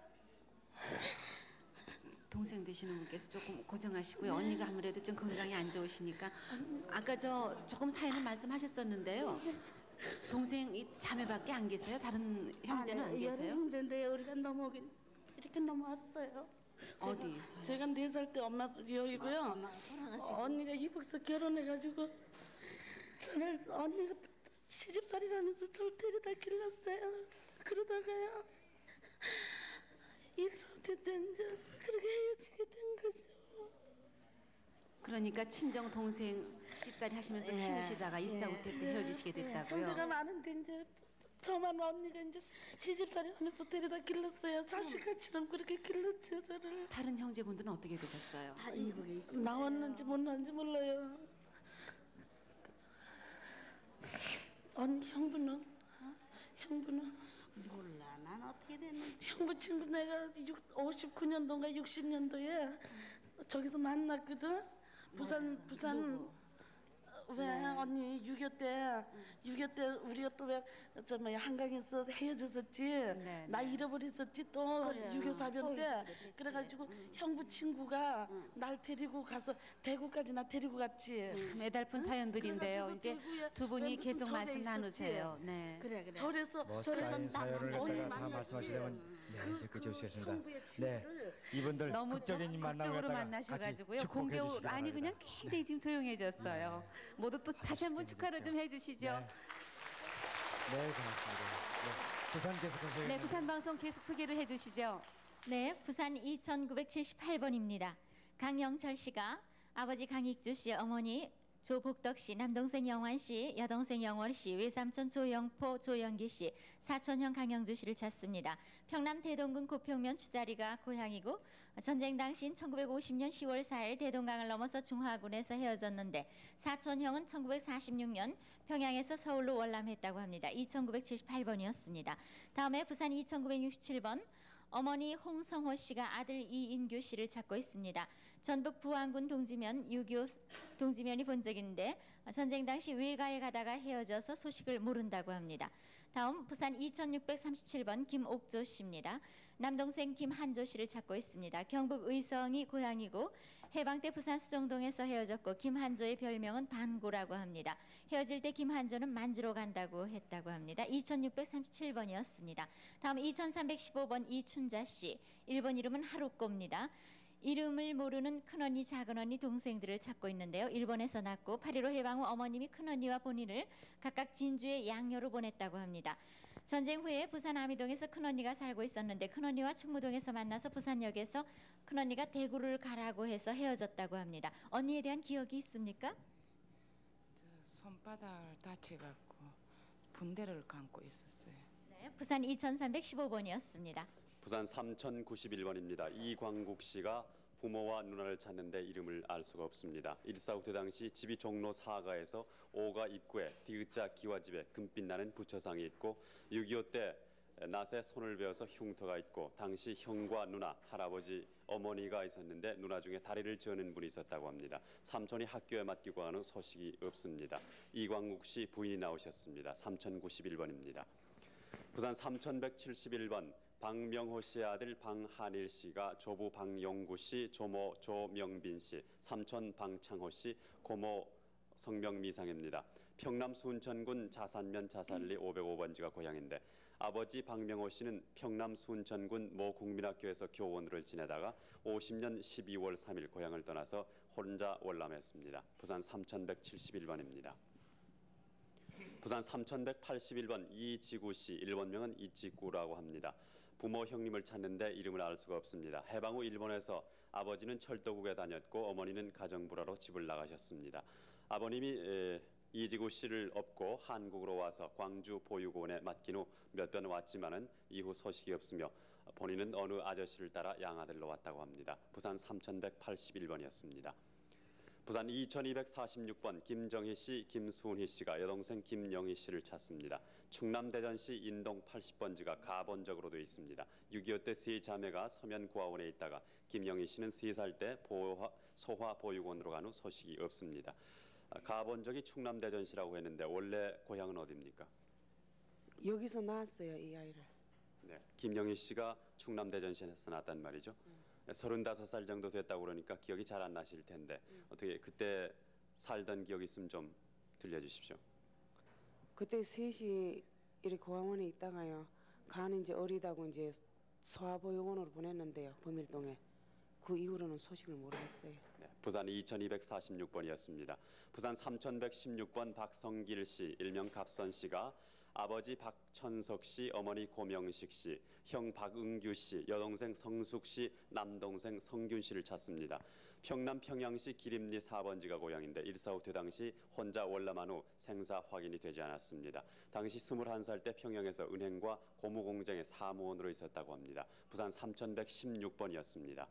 동생 되시는 분께서 조금 고정하시고요. 언니가 아무래도 좀 건강이 안 좋으시니까 아까 저 조금 사연을 말씀하셨었는데요. 동생 이 자매밖에 안 계세요? 다른 형제는 안 계세요? 형제인데 우리가 넘어오긴 이렇게 넘어왔어요. 어디에서? 제가 4살 때 엄마 여기고요. 언니가 이북에서 결혼해가지고 저를 언니가 시집살이라면서 저를 데려다 길렀어요. 그러다가요 일사후퇴 때 이제 그렇게 헤어지게 된 거죠. 그러니까 친정 동생 시집살이 하시면서 키우시다가 일사후퇴 때 헤어지시게 됐다고요? 형제가 많은데 이제 저만 언니가 이제 시집살이 하면서 데려다 길렀어요. 자식같이는 그렇게 길렀죠 저를. 다른 형제분들은 어떻게 되셨어요? 다 이북에 있습니다. 나왔는지 못 나왔는지 몰라요. 언니 형부는? 형부는? 몰라. 난 어떻게 됐는지. 형부 친구 내가 59년도인가 60년도에 저기서 만났거든. 부산 왜 언니 6.25 때 6.25 때 우리가 또 왜 저 뭐야 한강에서 헤어졌었지. 나 잃어버렸었지 또 6.25 사변 때. 그래가지고 형부 친구가 날 데리고 가서 대구까지 나 데리고 갔지. 참 애달픈 사연들인데요. 이제 두 분이 계속 말씀 나누세요. 네. 그래. 절에서 뭐 쌓인 사연을 갖다가 다 말씀하시려면 이제 끝이 없겠습니다. 네, 이분들 너무 극적인 만남을 극적으로 갖다가 만나셔가지고요. 같이 축복해 공개로 주시기 아니 바랍니다. 그냥 굉장히 지금 조용해졌어요. 모두 또 다시 한번 축하를 좀 해주시죠. 네, 고맙습니다. 네, 부산 계속해서 네, 부산 방송 계속 소개를 해주시죠. 네, 부산 2978번입니다. 강영철 씨가 아버지 강익주 씨, 어머니 조복덕 씨, 남동생 영환 씨, 여동생 영월 씨, 외삼촌 조영포, 조영기 씨, 사촌형 강영주 씨를 찾습니다. 평남 대동군 고평면 추자리가 고향이고 전쟁 당시인 1950년 10월 4일 대동강을 넘어서 중화군에서 헤어졌는데 사촌형은 1946년 평양에서 서울로 월남했다고 합니다. 2978번이었습니다. 다음에 부산 2967번 어머니 홍성호 씨가 아들 이인규 씨를 찾고 있습니다. 전북 부안군 동지면 6.25 동지면이 본 적인데 전쟁 당시 외가에 가다가 헤어져서 소식을 모른다고 합니다. 다음 부산 2637번 김옥조 씨입니다. 남동생 김한조 씨를 찾고 있습니다. 경북 의성이 고향이고 해방 때 부산 수정동에서 헤어졌고 김한조의 별명은 반구라고 합니다. 헤어질 때 김한조는 만주로 간다고 했다고 합니다. 2637번이었습니다. 다음 2315번 이춘자 씨. 일본 이름은 하루꼬입니다. 이름을 모르는 큰언니, 작은언니, 동생들을 찾고 있는데요. 일본에서 낳고 8.15 해방 후 어머님이 큰언니와 본인을 각각 진주의 양녀로 보냈다고 합니다. 전쟁 후에 부산 아미동에서 큰언니가 살고 있었는데 큰언니와 충무동에서 만나서 부산역에서 큰언니가 대구를 가라고 해서 헤어졌다고 합니다. 언니에 대한 기억이 있습니까? 손바닥을 다쳐갖고 분대를 감고 있었어요. 네, 부산 2315번이었습니다. 부산 3091번입니다. 이광국 씨가 부모와 누나를 찾는데 이름을 알 수가 없습니다. 1.4후 당시 집이 종로 사가에서 5가 입구에 디귿자 기와집에 금빛 나는 부처상이 있고 6.25 때 낫에 손을 베어서 흉터가 있고 당시 형과 누나, 할아버지, 어머니가 있었는데 누나 중에 다리를 저는 분이 있었다고 합니다. 삼촌이 학교에 맡기고 간 후 소식이 없습니다. 이광국 씨 부인이 나오셨습니다. 3091번입니다. 부산 3171번 박명호 씨의 아들 방한일 씨가 조부 방영구 씨, 조모 조명빈 씨, 삼촌 방창호 씨, 고모 성명미상입니다. 평남 순천군 자산면 자살리 505번지가 고향인데 아버지 박명호 씨는 평남 순천군 모 국민학교에서 교원으로 지내다가 50년 12월 3일 고향을 떠나서 혼자 월남했습니다. 부산 3171번입니다. 부산 3181번 이지구 씨, 일본명은 이지구라고 합니다. 부모 형님을 찾는데 이름을 알 수가 없습니다. 해방 후 일본에서 아버지는 철도국에 다녔고 어머니는 가정부라로 집을 나가셨습니다. 아버님이 이지구 씨를 업고 한국으로 와서 광주 보육원에 맡긴 후 몇 번 왔지만은 이후 소식이 없으며 본인은 어느 아저씨를 따라 양아들로 왔다고 합니다. 부산 3181번이었습니다. 부산 2246번 김정희 씨, 김수은희 씨가 여동생 김영희 씨를 찾습니다. 충남 대전시 인동 80번지가 가본적으로 되어 있습니다. 6.25 때 세 자매가 서면 고아원에 있다가 김영희 씨는 3살 때 소화 보육원으로 간 후 소식이 없습니다. 가본적이 충남 대전시라고 했는데 원래 고향은 어디입니까? 여기서 낳았어요, 이 아이를. 네, 김영희 씨가 충남 대전시에서 낳았단 말이죠. 35살 정도 됐다고 그러니까 기억이 잘 안 나실 텐데 어떻게 그때 살던 기억이 있으면 좀 들려주십시오. 그때 셋이 이렇게 고아원에 있다가요. 가는 이제 어리다고 이제 소아보육원으로 보냈는데요, 범일동에. 그 이후로는 소식을 모르겠어요. 네, 부산 2246번이었습니다. 부산 3116번 박성길 씨, 일명 갑선 씨가 아버지 박천석 씨, 어머니 고명식 씨, 형 박은규 씨, 여동생 성숙 씨, 남동생 성균 씨를 찾습니다. 평남 평양시 기림리 4번지가 고향인데 1.4후 당시 혼자 월남한 후 생사 확인이 되지 않았습니다. 당시 21살 때 평양에서 은행과 고무공장의 사무원으로 있었다고 합니다. 부산 3116번이었습니다.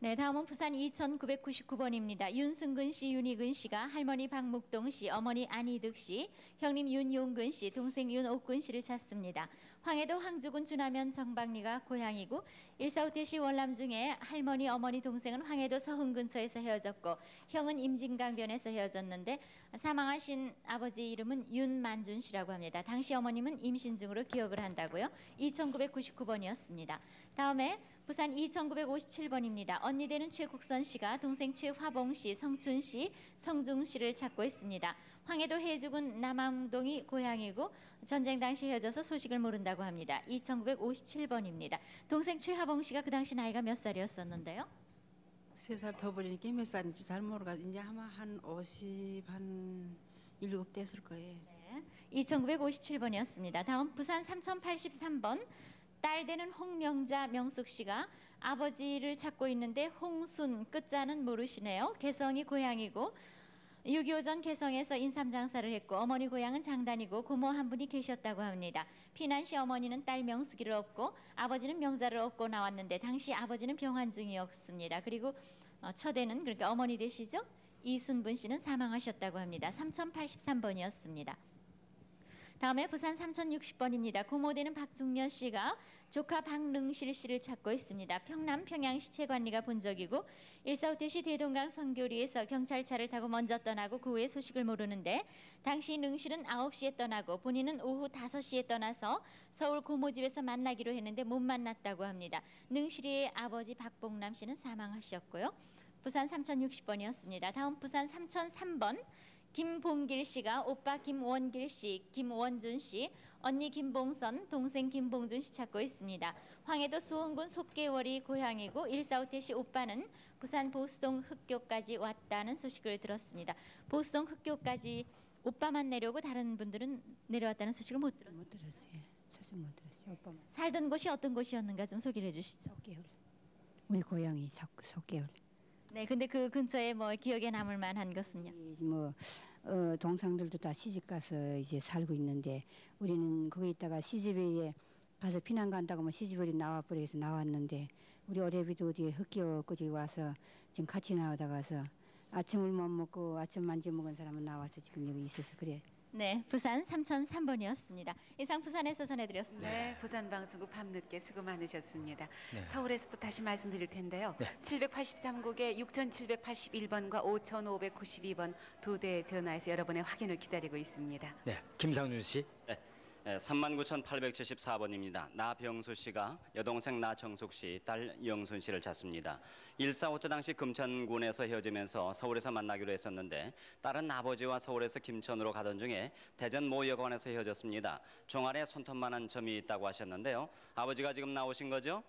네, 다음은 부산 2999번입니다. 윤승근 씨, 윤희근 씨가 할머니 박묵동 씨, 어머니 안희득 씨, 형님 윤용근 씨, 동생 윤옥근 씨를 찾습니다. 황해도 황주군 주남면 정박리가 고향이고 145대시 월남 중에 할머니, 어머니, 동생은 황해도 서흥 근처에서 헤어졌고 형은 임진강변에서 헤어졌는데 사망하신 아버지 이름은 윤만준 씨라고 합니다. 당시 어머님은 임신 중으로 기억을 한다고요. 2999번이었습니다. 다음에 부산 2957번입니다. 언니 되는 최국선 씨가 동생 최화봉 씨, 성춘 씨, 성중 씨를 찾고 있습니다. 황해도 해주군 남암동이 고향이고 전쟁 당시 헤어져서 소식을 모른다고 합니다. 2957번입니다. 동생 최화봉 씨가 그 당시 나이가 몇 살이었었는데요? 3살 더 버리니까 몇 살인지 잘 모르겠어요. 이제 아마 한 57 됐을 거예요. 네, 2957번이었습니다. 다음 부산 3083번 딸 되는 홍명자 명숙 씨가 아버지를 찾고 있는데 홍순 끝자는 모르시네요. 개성이 고향이고 6.25 전 개성에서 인삼장사를 했고 어머니 고향은 장단이고 고모 한 분이 계셨다고 합니다. 피난 시 어머니는 딸 명숙이를 얻고 아버지는 명자를 얻고 나왔는데 당시 아버지는 병환 중이었습니다. 그리고 처대는 그러니까 어머니 되시죠? 이순분 씨는 사망하셨다고 합니다. 3083번이었습니다. 다음에 부산 3060번입니다. 고모되는 박중년 씨가 조카 박능실 씨를 찾고 있습니다. 평남 평양시 채관리가 본적이고 145대시 대동강 선교리에서 경찰차를 타고 먼저 떠나고 그 후에 소식을 모르는데 당시 능실은 9시에 떠나고 본인은 오후 5시에 떠나서 서울 고모집에서 만나기로 했는데 못 만났다고 합니다. 능실이의 아버지 박봉남 씨는 사망하셨고요. 부산 3060번이었습니다. 다음 부산 3003번 김봉길 씨가 오빠 김원길 씨, 김원준 씨, 언니 김봉선, 동생 김봉준 씨 찾고 있습니다. 황해도 수원군 속계월이 고향이고 145대시 오빠는 부산 보수동 흑교까지 왔다는 소식을 들었습니다. 보수동 흑교까지 오빠만 내려오고 다른 분들은 내려왔다는 소식을 못 들었어요. 못 들었어요. 사실 못 들었어요. 오빠만. 살던 곳이 어떤 곳이었는가 좀 소개를 해주시죠. 속계월. 우리 고향이 속계월. 네, 근데 그 근처에 뭐 기억에 남을 만한 것은요? 뭐 동상들도 다 시집 가서 이제 살고 있는데 우리는 거기 있다가 시집에 가서 피난 간다고 뭐 시집을 나와 버려서 나왔는데 우리 어레비도 어디 흑교 거기 와서 지금 같이 나오다가서 아침을 못 먹고 아침 만지 먹은 사람은 나와서 지금 여기 있어서 그래. 네, 부산 3003번이었습니다. 이상 부산에서 전해드렸습니다. 네, 부산방송국 밤늦게 수고 많으셨습니다. 네. 서울에서도 다시 말씀드릴 텐데요. 네. 783국에 6781번과 5592번 두 대 전화해서 여러분의 확인을 기다리고 있습니다. 네, 김상준 씨. 네. 39,874번입니다. 나병수 씨가 여동생 나정숙 씨, 딸 영순 씨를 찾습니다. 145때 당시 금천군에서 헤어지면서 서울에서 만나기로 했었는데 딸은 아버지와 서울에서 김천으로 가던 중에 대전 모여관에서 헤어졌습니다. 종아리에 손톱만한 점이 있다고 하셨는데요. 아버지가 지금 나오신 거죠?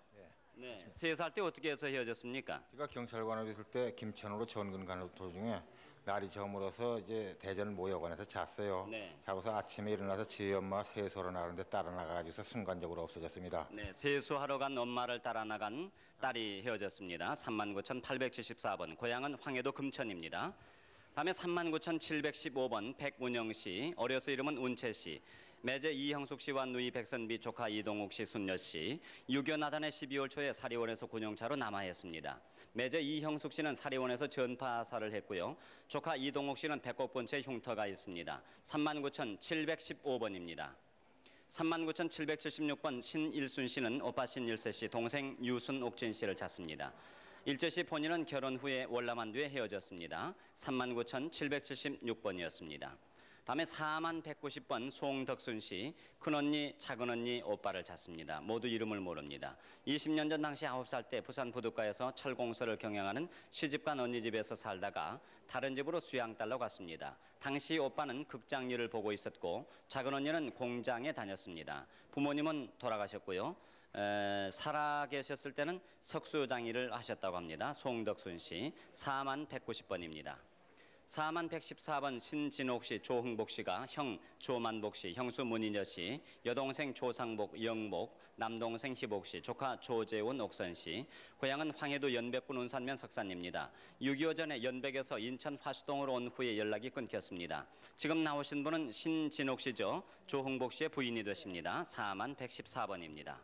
네. 3살 때 어떻게 해서 헤어졌습니까? 제가 경찰관으로 있을 때 김천으로 전근 가는 도중에 날이 저물어서 이제 대전 모여관에서 잤어요. 네. 자고서 아침에 일어나서 지 엄마 세수하러 나가는데 따라 나가가지고서 순간적으로 없어졌습니다. 네, 세수하러 간 엄마를 따라 나간 딸이 헤어졌습니다. 39,874번, 고향은 황해도 금천입니다. 다음에 39,715번 백운영 씨, 어려서 이름은 운채 씨, 매제 이형숙 씨와 누이 백선비 조카 이동욱 씨, 순녀 씨, 6.25 나단의 12월 초에 사리원에서 군용차로 남하했습니다. 매제 이형숙 씨는 사리원에서 전파사를 했고요. 조카 이동욱 씨는 백곡본체 흉터가 있습니다. 39,715번입니다. 39,776번 신일순 씨는 오빠 신일세 씨, 동생 유순옥진 씨를 찾습니다. 일제 씨 본인은 결혼 후에 월남한 뒤에 헤어졌습니다. 39,776번이었습니다. 다음에 4190번 송덕순 씨, 큰언니, 작은언니, 오빠를 찾습니다. 모두 이름을 모릅니다. 20년 전 당시 9살 때 부산 부둣가에서 철공소를 경영하는 시집간 언니 집에서 살다가 다른 집으로 수양딸로 갔습니다. 당시 오빠는 극장 일을 보고 있었고 작은언니는 공장에 다녔습니다. 부모님은 돌아가셨고요. 살아 계셨을 때는 석수장 일을 하셨다고 합니다. 송덕순 씨, 4190번입니다. 4114번 신진옥 씨, 조흥복 씨가 형 조만복 씨, 형수 문인여 씨, 여동생 조상복, 영복, 남동생 희복 씨, 조카 조재훈, 옥선 씨, 고향은 황해도 연백군 운산면 석산입니다. 6.25 전에 연백에서 인천 화수동으로 온 후에 연락이 끊겼습니다. 지금 나오신 분은 신진옥 씨죠. 조흥복 씨의 부인이 되십니다. 4114번입니다.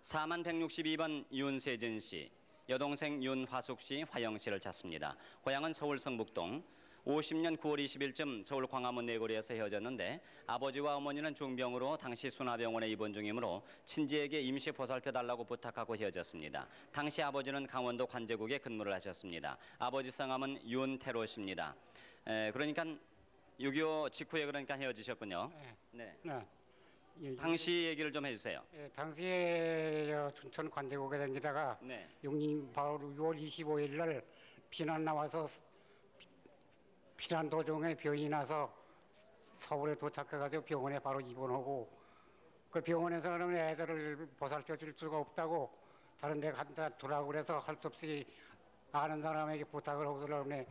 4162번 윤세진 씨, 여동생 윤화숙 씨, 화영 씨를 찾습니다. 고향은 서울 성북동. 50년 9월 20일쯤 서울 광화문 내거리에서 헤어졌는데 아버지와 어머니는 중병으로 당시 순화병원에 입원 중이므로 친지에게 임시 보살펴달라고 부탁하고 헤어졌습니다. 당시 아버지는 강원도 관제국에 근무를 하셨습니다. 아버지 성함은 윤태로 씨입니다. 그러니까 6.25 직후에 그러니까 헤어지셨군요. 네. 당시 얘기를 좀 해주세요. 당시에 춘천 관제국에 다니다가 용님 바로 6월 25일 날 피난 나와서 피난 도중에 병이 나서 서울에 도착해가지고 병원에 바로 입원하고 그 병원에서는 애들을 보살펴 줄 수가 없다고 다른 데 간다 두라고 그래서 할 수 없이 아는 사람에게 부탁을 하고 그러네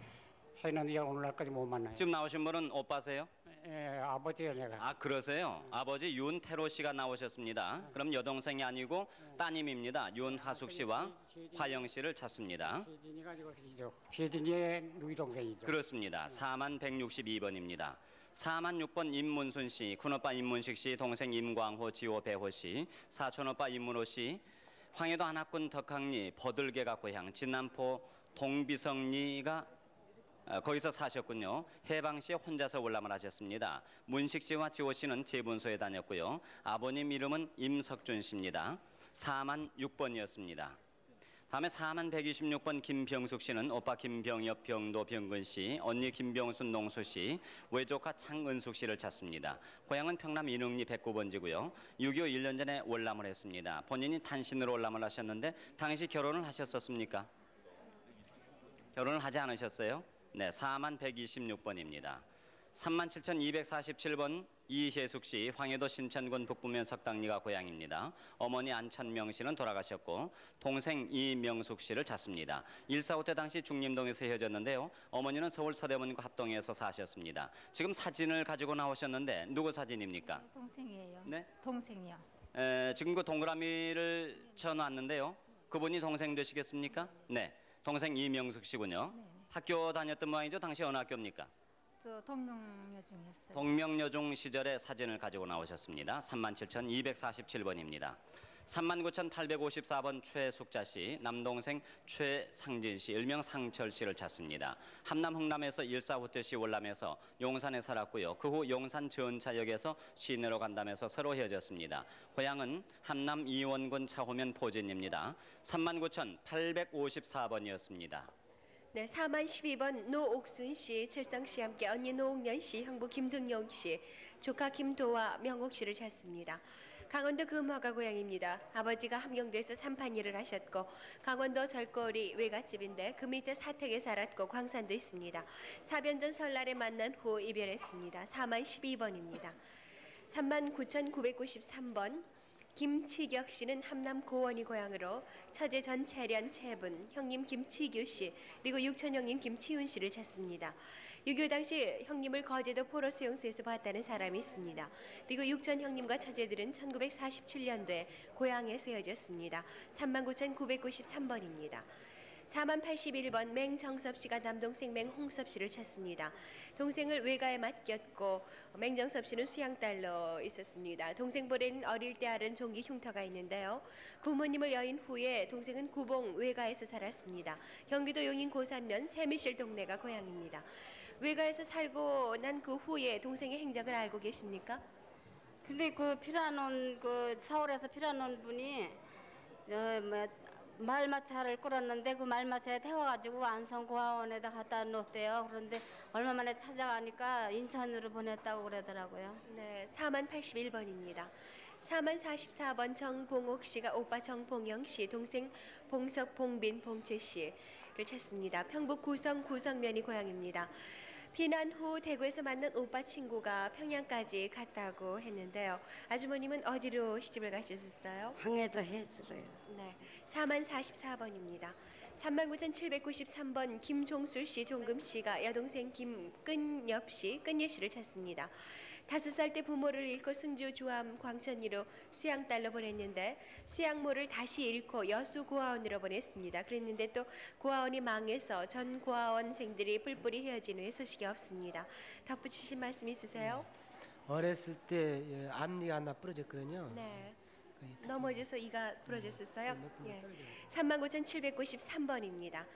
했는데 오늘날까지 못 만나요. 지금 나오신 분은 오빠세요? 예, 아버지예요, 내가. 아, 그러세요? 아버지 윤태로 씨가 나오셨습니다. 그럼 여동생이 아니고 따님입니다. 윤화숙 씨와 화영 씨를 찾습니다. 세진이가 이거죠. 세진이의 누이 동생이죠. 그렇습니다. 4만 162번입니다. 4만 6번 임문순 씨, 큰오빠 임문식 씨, 동생 임광호, 지호 배호 씨, 사촌오빠 임문호 씨, 황해도 안압군 덕항리, 버들개가 고향, 진남포 동비성리가 거기서 사셨군요. 해방 시에 혼자서 월남을 하셨습니다. 문식 씨와 지호 씨는 재분소에 다녔고요. 아버님 이름은 임석준 씨입니다. 4만 6번이었습니다. 다음에 4만 126번 김병숙 씨는 오빠 김병엽, 병도, 병근 씨, 언니 김병순, 농수 씨, 외조카 창은숙 씨를 찾습니다. 고향은 평남 인흥리 109번지고요. 6.25 1년 전에 월남을 했습니다. 본인이 단신으로 월남을 하셨는데 당시 결혼을 하셨었습니까? 결혼을 하지 않으셨어요? 네, 4만 126번입니다. 37,247번 이혜숙 씨, 황해도 신천군 북부면 석당리가 고향입니다. 어머니 안천명 씨는 돌아가셨고 동생 이명숙 씨를 찾습니다. 1.45 때 당시 중림동에서 헤어졌는데요. 어머니는 서울 서대문과 합동에서 사셨습니다. 지금 사진을 가지고 나오셨는데 누구 사진입니까? 동생이에요. 네? 동생이요. 지금 그 동그라미를 쳐놨는데요. 그분이 동생 되시겠습니까? 네, 동생 이명숙 씨군요. 네. 학교 다녔던 모양이죠? 당시 어느 학교입니까? 저 동명여중 했어요. 동명여중 시절의 사진을 가지고 나오셨습니다. 37,247번입니다. 39,854번 최숙자 씨, 남동생 최상진 씨, 일명 상철 씨를 찾습니다. 함남 흥남에서 1.45 때 시 월남에서 용산에 살았고요. 그 후 용산 전차역에서 시내로 간다면서 서로 헤어졌습니다. 고향은 함남 이원군 차호면 포진입니다. 39,854번이었습니다. 네, 4만 12번 노옥순 씨, 칠성 씨 함께 언니 노옥년 씨, 형부 김등용 씨, 조카 김도와 명옥 씨를 찾습니다. 강원도 금화가 고향입니다. 아버지가 함경도에서 산판 일을 하셨고 강원도 절거리 외갓집인데 그 밑에 사택에 살았고 광산도 있습니다. 사변 전 설날에 만난 후 이별했습니다. 4만 12번입니다. 3만 9,993번 김치격 씨는 함남 고원이 고향으로 처제 전채련 채분, 형님 김치규 씨, 그리고 육천 형님 김치훈 씨를 찾습니다. 6.25 당시 형님을 거제도 포로 수용소에서 봤다는 사람이 있습니다. 그리고 육천 형님과 처제들은 1947년도에 고향에서 헤어졌습니다. 39,993번입니다. 4만 81번 맹정섭 씨가 남동생 맹홍섭 씨를 찾습니다. 동생을 외가에 맡겼고 맹정섭 씨는 수양딸로 있었습니다. 동생 보래는 어릴 때 앓은 종기 흉터가 있는데요. 부모님을 여인 후에 동생은 구봉 외가에서 살았습니다. 경기도 용인 고산면 세미실 동네가 고향입니다. 외가에서 살고 난 그 후에 동생의 행적을 알고 계십니까? 근데 그 피라논 그 서울에서 피라논 분이 말마차를 끌었는데 그 말마차에 태워가지고 안성고아원에다 갖다 놓았대요. 그런데 얼마 만에 찾아가니까 인천으로 보냈다고 그러더라고요. 네, 4만 81번입니다. 4만 44번 정봉옥 씨가 오빠 정봉영 씨, 동생 봉석, 봉빈, 봉채 씨를 찾습니다. 평북 구성 구성면이 고향입니다. 피난 후 대구에서 만난 오빠 친구가 평양까지 갔다고 했는데요. 아주머님은 어디로 시집을 가셨어요? 황해도 해주로요. 네, 4만 44번입니다. 39,793번 김종술 씨, 종금 씨가 여동생 김끈엽 씨, 끈예 씨를 찾습니다. 5살 때 부모를 잃고 승주 주암 광천리로 수양딸로 보냈는데 수양모를 다시 잃고 여수 고아원으로 보냈습니다. 그랬는데 또 고아원이 망해서 전 고아원생들이 뿔뿔이 헤어진 후에 소식이 없습니다. 덧붙이실 말씀 있으세요? 어렸을 때 앞니가 하나 부러졌거든요. 네. 넘어져서 이가 부러졌었어요? 예. 39,793번입니다.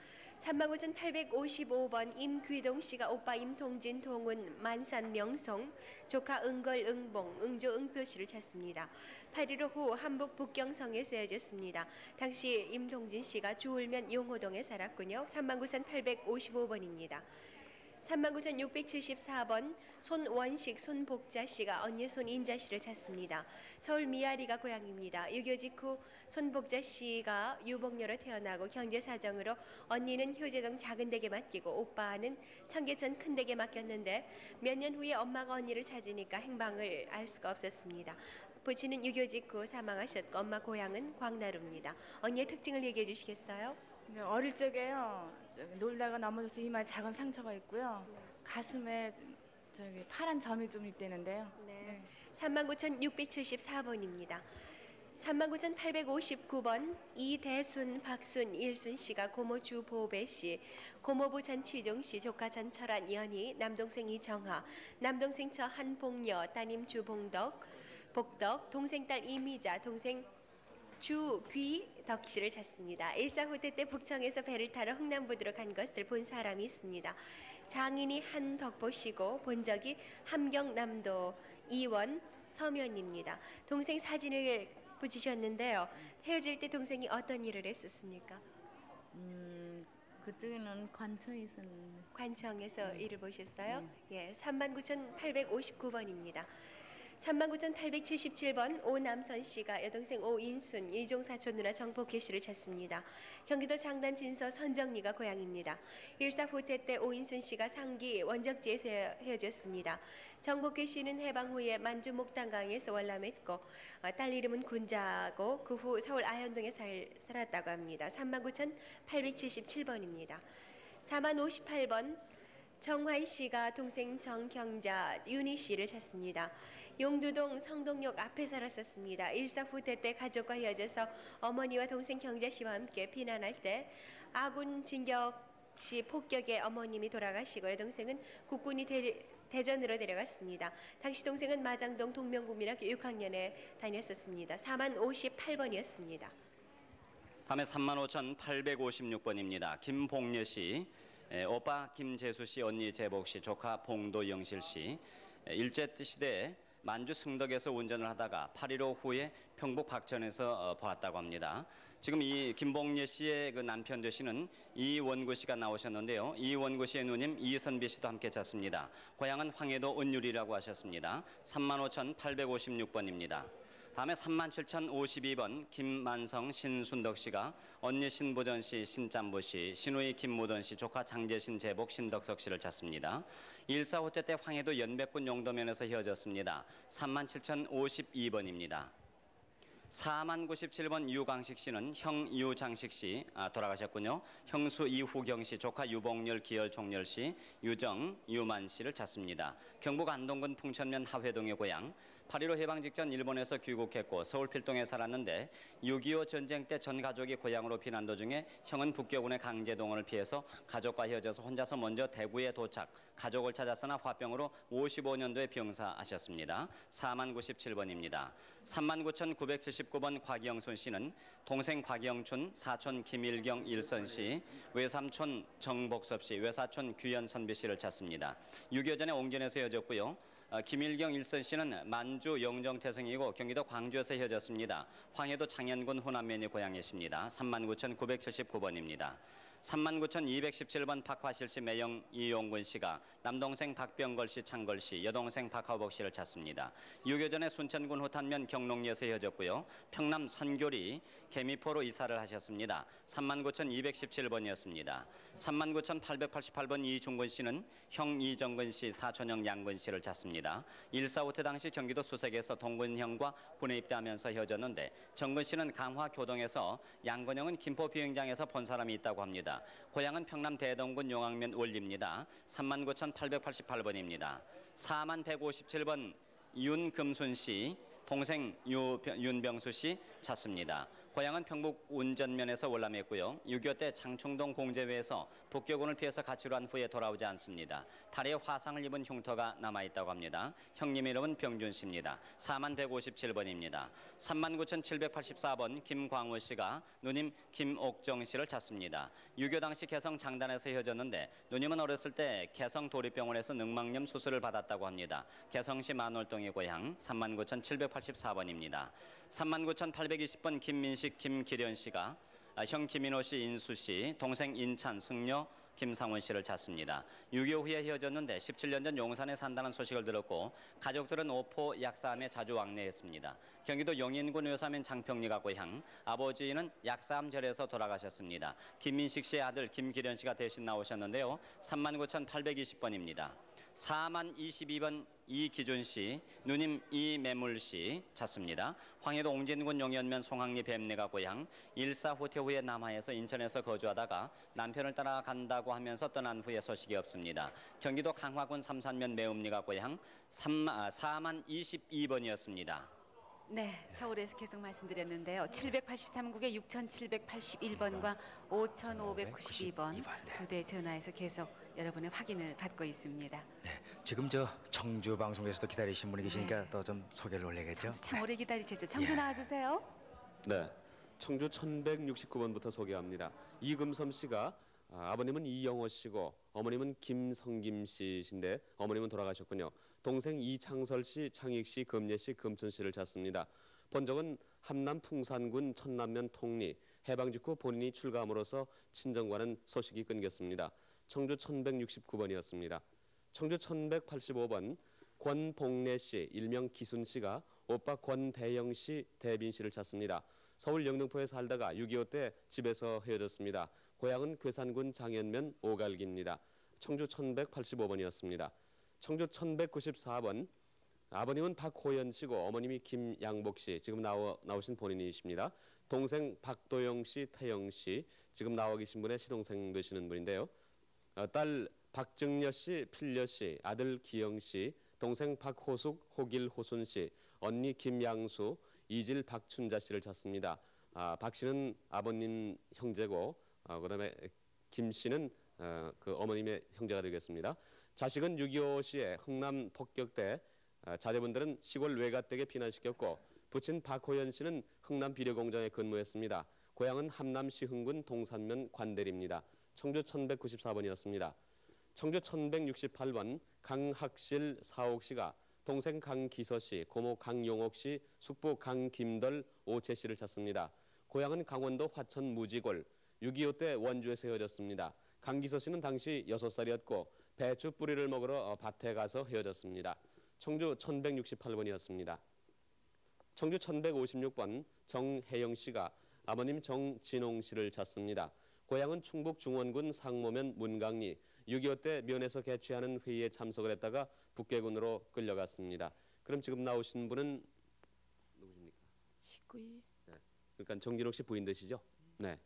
39,855번 임귀동 씨가 오빠 임통진, 동은, 만산, 명송, 조카 응걸, 응봉, 응조, 응표 씨를 찾습니다. 8일 오후 한북 북경성에 쓰여졌습니다. 당시 임통진 씨가 주울면 용호동에 살았군요. 39,855번입니다. 39,674번 손원식, 손복자 씨가 언니 손인자 씨를 찾습니다. 서울 미아리가 고향입니다. 유교 직후 손복자 씨가 유복녀로 태어나고 경제 사정으로 언니는 효제동 작은 댁에 맡기고 오빠는 청계천 큰 댁에 맡겼는데 몇 년 후에 엄마가 언니를 찾으니까 행방을 알 수가 없었습니다. 부친은 유교 직후 사망하셨고 엄마 고향은 광나루입니다. 언니의 특징을 얘기해 주시겠어요? 네, 어릴 적에요. 놀다가 넘어져서 이마에 작은 상처가 있고요. 가슴에 파란 점이 좀 있대는데요. 네. 39,674번입니다. 39,859번 이대순, 박순, 일순 씨가 고모 주보배 씨, 고모부 전취종 씨, 조카 전철한 연희, 남동생 이정하, 남동생 저 한봉여, 따님 주봉덕, 복덕, 동생딸 이미자, 동생 주귀덕 씨를 찾습니다. 일사후퇴 때 북청에서 배를 타러 흥남부두로 간 것을 본 사람이 있습니다. 장인이 한덕보 씨고 본 적이 함경남도 이원 서면입니다. 동생 사진을 붙이셨는데요. 헤어질 때 동생이 어떤 일을 했었습니까? 그때는 관청에 있었는데. 관청에서 일을 보셨어요? 예, 39,859번입니다. 39,877번 오남선 씨가 여동생 오인순, 이종사촌 누나 정복희 씨를 찾습니다. 경기도 장단 진서 선정리가 고향입니다. 일사후퇴 때 오인순 씨가 상기 원적지에서 헤어졌습니다. 정복희 씨는 해방 후에 만주 목단강에서 월남했고 딸 이름은 군자고 그 후 서울 아현동에 살았다고 합니다. 39,877번입니다. 4058번 정환 씨가 동생 정경자, 윤희 씨를 찾습니다. 용두동 성동역 앞에 살았었습니다. 일사후퇴 때 가족과 헤어져서 어머니와 동생 경자 씨와 함께 피난할 때 아군 진격 시 폭격에 어머님이 돌아가시고 여동생은 국군이 대전으로 데려갔습니다. 당시 동생은 마장동 동명국민학교 6학년에 다녔었습니다. 4058번이었습니다. 다음에 35,856번입니다. 김봉려 씨, 오빠 김재수 씨, 언니 재복 씨, 조카 봉도영실 씨. 일제시대에 만주 승덕에서 운전을 하다가 8.15 후에 평북 박천에서 보았다고 합니다. 지금 이 김봉려 씨의 그 남편 되시는 이원구 씨가 나오셨는데요. 이원구 씨의 누님 이선비 씨도 함께 찾습니다. 고향은 황해도 은율이라고 하셨습니다. 35,856번입니다. 다음에 37,052번 김만성 신순덕 씨가 언니 신보전 씨, 신짬보 씨, 신우이 김무돈 씨, 조카 장재신 재복 신덕석 씨를 찾습니다. 일사후퇴 때 황해도 연백군 용도면에서 헤어졌습니다. 37,052번입니다. 4097번 유강식 씨는 형 유장식 씨 돌아가셨군요. 형수 이후경 씨, 조카 유봉열 기열 총열 씨, 유정 유만 씨를 찾습니다. 경북 안동군 풍천면 하회동의 고향. 8.15 해방 직전 일본에서 귀국했고 서울 필동에 살았는데 6.25 전쟁 때 전 가족이 고향으로 피난 도중에 형은 북교군의 강제동원을 피해서 가족과 헤어져서 혼자서 먼저 대구에 도착, 가족을 찾았으나 화병으로 55년도에 병사하셨습니다. 4097번입니다. 39,979번 곽영순 씨는 동생 곽영춘, 사촌 김일경 일선 씨, 외삼촌 정복섭 씨, 외사촌 규현선비 씨를 찾습니다. 6.25 전에 옹진에서 헤어졌고요. 김일경 일선 씨는 만주 영정태성이고 경기도 광주에서 헤어졌습니다. 황해도 창현군 후남면이 고향이십니다. 39,979번입니다. 39,217번 박화실 씨, 매영 이용근 씨가 남동생 박병걸 씨, 창걸 씨, 여동생 박하복 씨를 찾습니다. 6.25 전에 순천군 후탄면 경농리에서 헤어졌고요. 평남 선교리 개미포로 이사를 하셨습니다. 39,217번이었습니다. 39,888번 이중근 씨는 형 이정근 씨, 사촌형 양근 씨를 찾습니다. 일사후퇴 당시 경기도 수색에서 동근형과 군에 입대하면서 헤어졌는데 정근 씨는 강화 교동에서 양근형은 김포 비행장에서 본 사람이 있다고 합니다. 고향은 평남 대동군 용왕면 원리입니다. 39,888번입니다. 4157번 윤금순 씨, 동생 윤병수 씨 찾습니다. 고향은 평북 운전면에서 월남했고요. 6.25 때 장충동 공제회에서 북격군을 피해서 가출한 후에 돌아오지 않습니다. 다리에 화상을 입은 흉터가 남아있다고 합니다. 형님 이름은 병준 씨입니다. 4157번입니다. 39,784번 김광우 씨가 누님 김옥정 씨를 찾습니다. 6.25 당시 개성 장단에서 헤어졌는데 누님은 어렸을 때 개성 도립병원에서 늑막염 수술을 받았다고 합니다. 개성시 만월동의 고향 39,784번입니다. 39,820번 김민식 김기련 씨가 형 김인호 씨 인수 씨, 동생 인찬 승려 김상훈 씨를 찾습니다. 6.25 후에 헤어졌는데 17년 전 용산에 산다는 소식을 들었고 가족들은 오포 약사암에 자주 왕래했습니다. 경기도 용인군 요사면 장평리가 고향, 아버지는 약사암절에서 돌아가셨습니다. 김민식 씨의 아들 김기련 씨가 대신 나오셨는데요. 39,820번입니다. 4만22번 이기준 씨, 누님 이매물 씨 찾습니다. 황해도 옹진군 용현면 송항리 뱀내가 고향, 1.4 후퇴 후에 남하에서 인천에서 거주하다가 남편을 따라간다고 하면서 떠난 후에 소식이 없습니다. 경기도 강화군 삼산면 매음리가 고향, 4만 22번이었습니다. 네, 서울에서 계속 말씀드렸는데요. 783국에 6,781번과 5,592번 두 대 전화해서 계속 여러분의 확인을 받고 있습니다. 네, 지금 저 청주 방송에서도 기다리신 분이 계시니까 또 좀 소개를 올려야겠죠. 참 오래 기다리셨죠. 청주 나와주세요. 네, 청주 1169번부터 소개합니다. 이금섬 씨가 아버님은 이영호 씨고 어머님은 김성김 씨신데 어머님은 돌아가셨군요. 동생 이창설 씨, 창익 씨, 금예 씨, 금춘 씨를 찾습니다. 본적은 함남 풍산군 천남면 통리, 해방 직후 본인이 출가함으로써 친정과는 소식이 끊겼습니다. 청주 1169번이었습니다. 청주 1185번 권봉래 씨, 일명 기순 씨가 오빠 권대영 씨, 대빈 씨를 찾습니다. 서울 영등포에 살다가 6.25 때 집에서 헤어졌습니다. 고향은 괴산군 장현면 오갈기입니다. 청주 1185번이었습니다. 청주 1194번 아버님은 박호연 씨고 어머님이 김양복 씨, 지금 나오신 본인이십니다. 동생 박도영 씨, 태영 씨, 지금 나와 계신 분의 시동생 되시는 분인데요. 딸 박정여 씨, 필려 씨, 아들 기영 씨, 동생 박호숙, 호길, 호순 씨, 언니 김양수, 이질 박춘자 씨를 찾습니다. 박 씨는 아버님 형제고 그다음에 김 씨는 그 어머님의 형제가 되겠습니다. 자식은 6.25 시에 흥남 폭격 때 자제분들은 시골 외가댁에 피난시켰고 부친 박호연 씨는 흥남 비료공장에 근무했습니다. 고향은 함남 시흥군 동산면 관대리입니다. 청주 1194번이었습니다. 청주 1168번 강학실 사옥 씨가 동생 강기서 씨, 고모 강용옥 씨, 숙부 강김덜 오채 씨를 찾습니다. 고향은 강원도 화천 무지골, 6.25 때 원주에서 헤어졌습니다. 강기서 씨는 당시 6살이었고 배추 뿌리를 먹으러 밭에 가서 헤어졌습니다. 청주 1168번이었습니다. 청주 1156번 정혜영 씨가 아버님 정진홍 씨를 찾습니다. 고향은 충북 중원군 상모면 문강리, 6.25 때 면에서 개최하는 회의에 참석을 했다가 북계군으로 끌려갔습니다. 그럼 지금 나오신 분은 누구십니까? 식구이. 네. 그러니까 정진옥 씨 부인 되시죠? 네.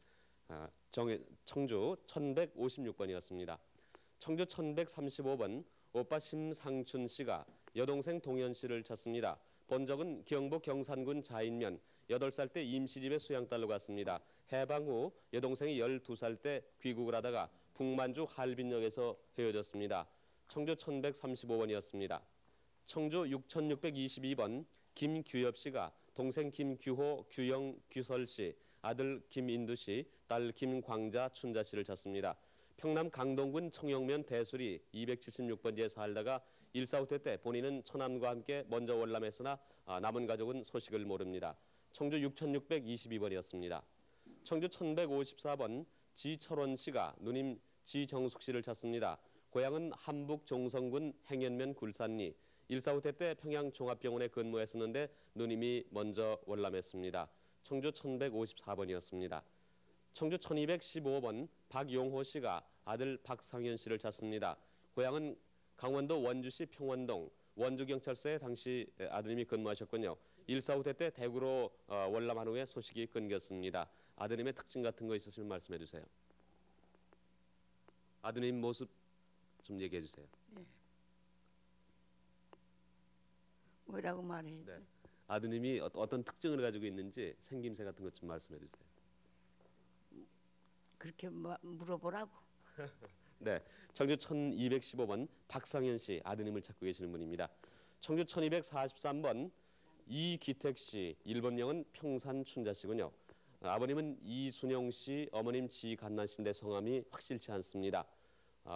청주 1156번이었습니다. 청주 1135번 오빠 심상춘 씨가 여동생 동현 씨를 찾습니다. 본적은 경북 경산군 자인면 8살 때 임시집에 수양딸로 갔습니다. 해방 후 여동생이 12살 때 귀국을 하다가 북만주 할빈역에서 헤어졌습니다. 청주 1135번이었습니다. 청주 6622번 김규엽 씨가 동생 김규호, 규영, 규설 씨, 아들 김인두 씨, 딸 김광자, 춘자 씨를 찾습니다. 평남 강동군 청영면 대수리 276번지에 살다가 1.4 후퇴 때 본인은 처남과 함께 먼저 월남했으나 남은 가족은 소식을 모릅니다. 청주 6622번이었습니다. 청주 1154번 지철원 씨가 누님 지정숙 씨를 찾습니다. 고향은 함북 종성군 행연면 굴산리, 1.4 후퇴 때 평양종합병원에 근무했었는데 누님이 먼저 월남했습니다. 청주 1154번이었습니다. 청주 1215번 박용호 씨가 아들 박상현 씨를 찾습니다. 고향은 강원도 원주시 평원동 원주경찰서에 당시 아드님이 근무하셨군요. 1.4 후퇴 때 대구로 월남한 후에 소식이 끊겼습니다. 아드님의 특징 같은 거 있으시면 말씀해 주세요. 아드님 모습 좀 얘기해 주세요. 네. 뭐라고 말해야 돼? 네. 아드님이 어떤 특징을 가지고 있는지 생김새 같은 것 좀 말씀해 주세요. 그렇게 물어보라고. 네, 청주 1215번 박상현 씨 아드님을 찾고 계시는 분입니다. 청주 1243번 이기택 씨, 1번명은 평산춘자 씨군요. 아버님은 이순영 씨, 어머님 지간난 씨인데 성함이 확실치 않습니다.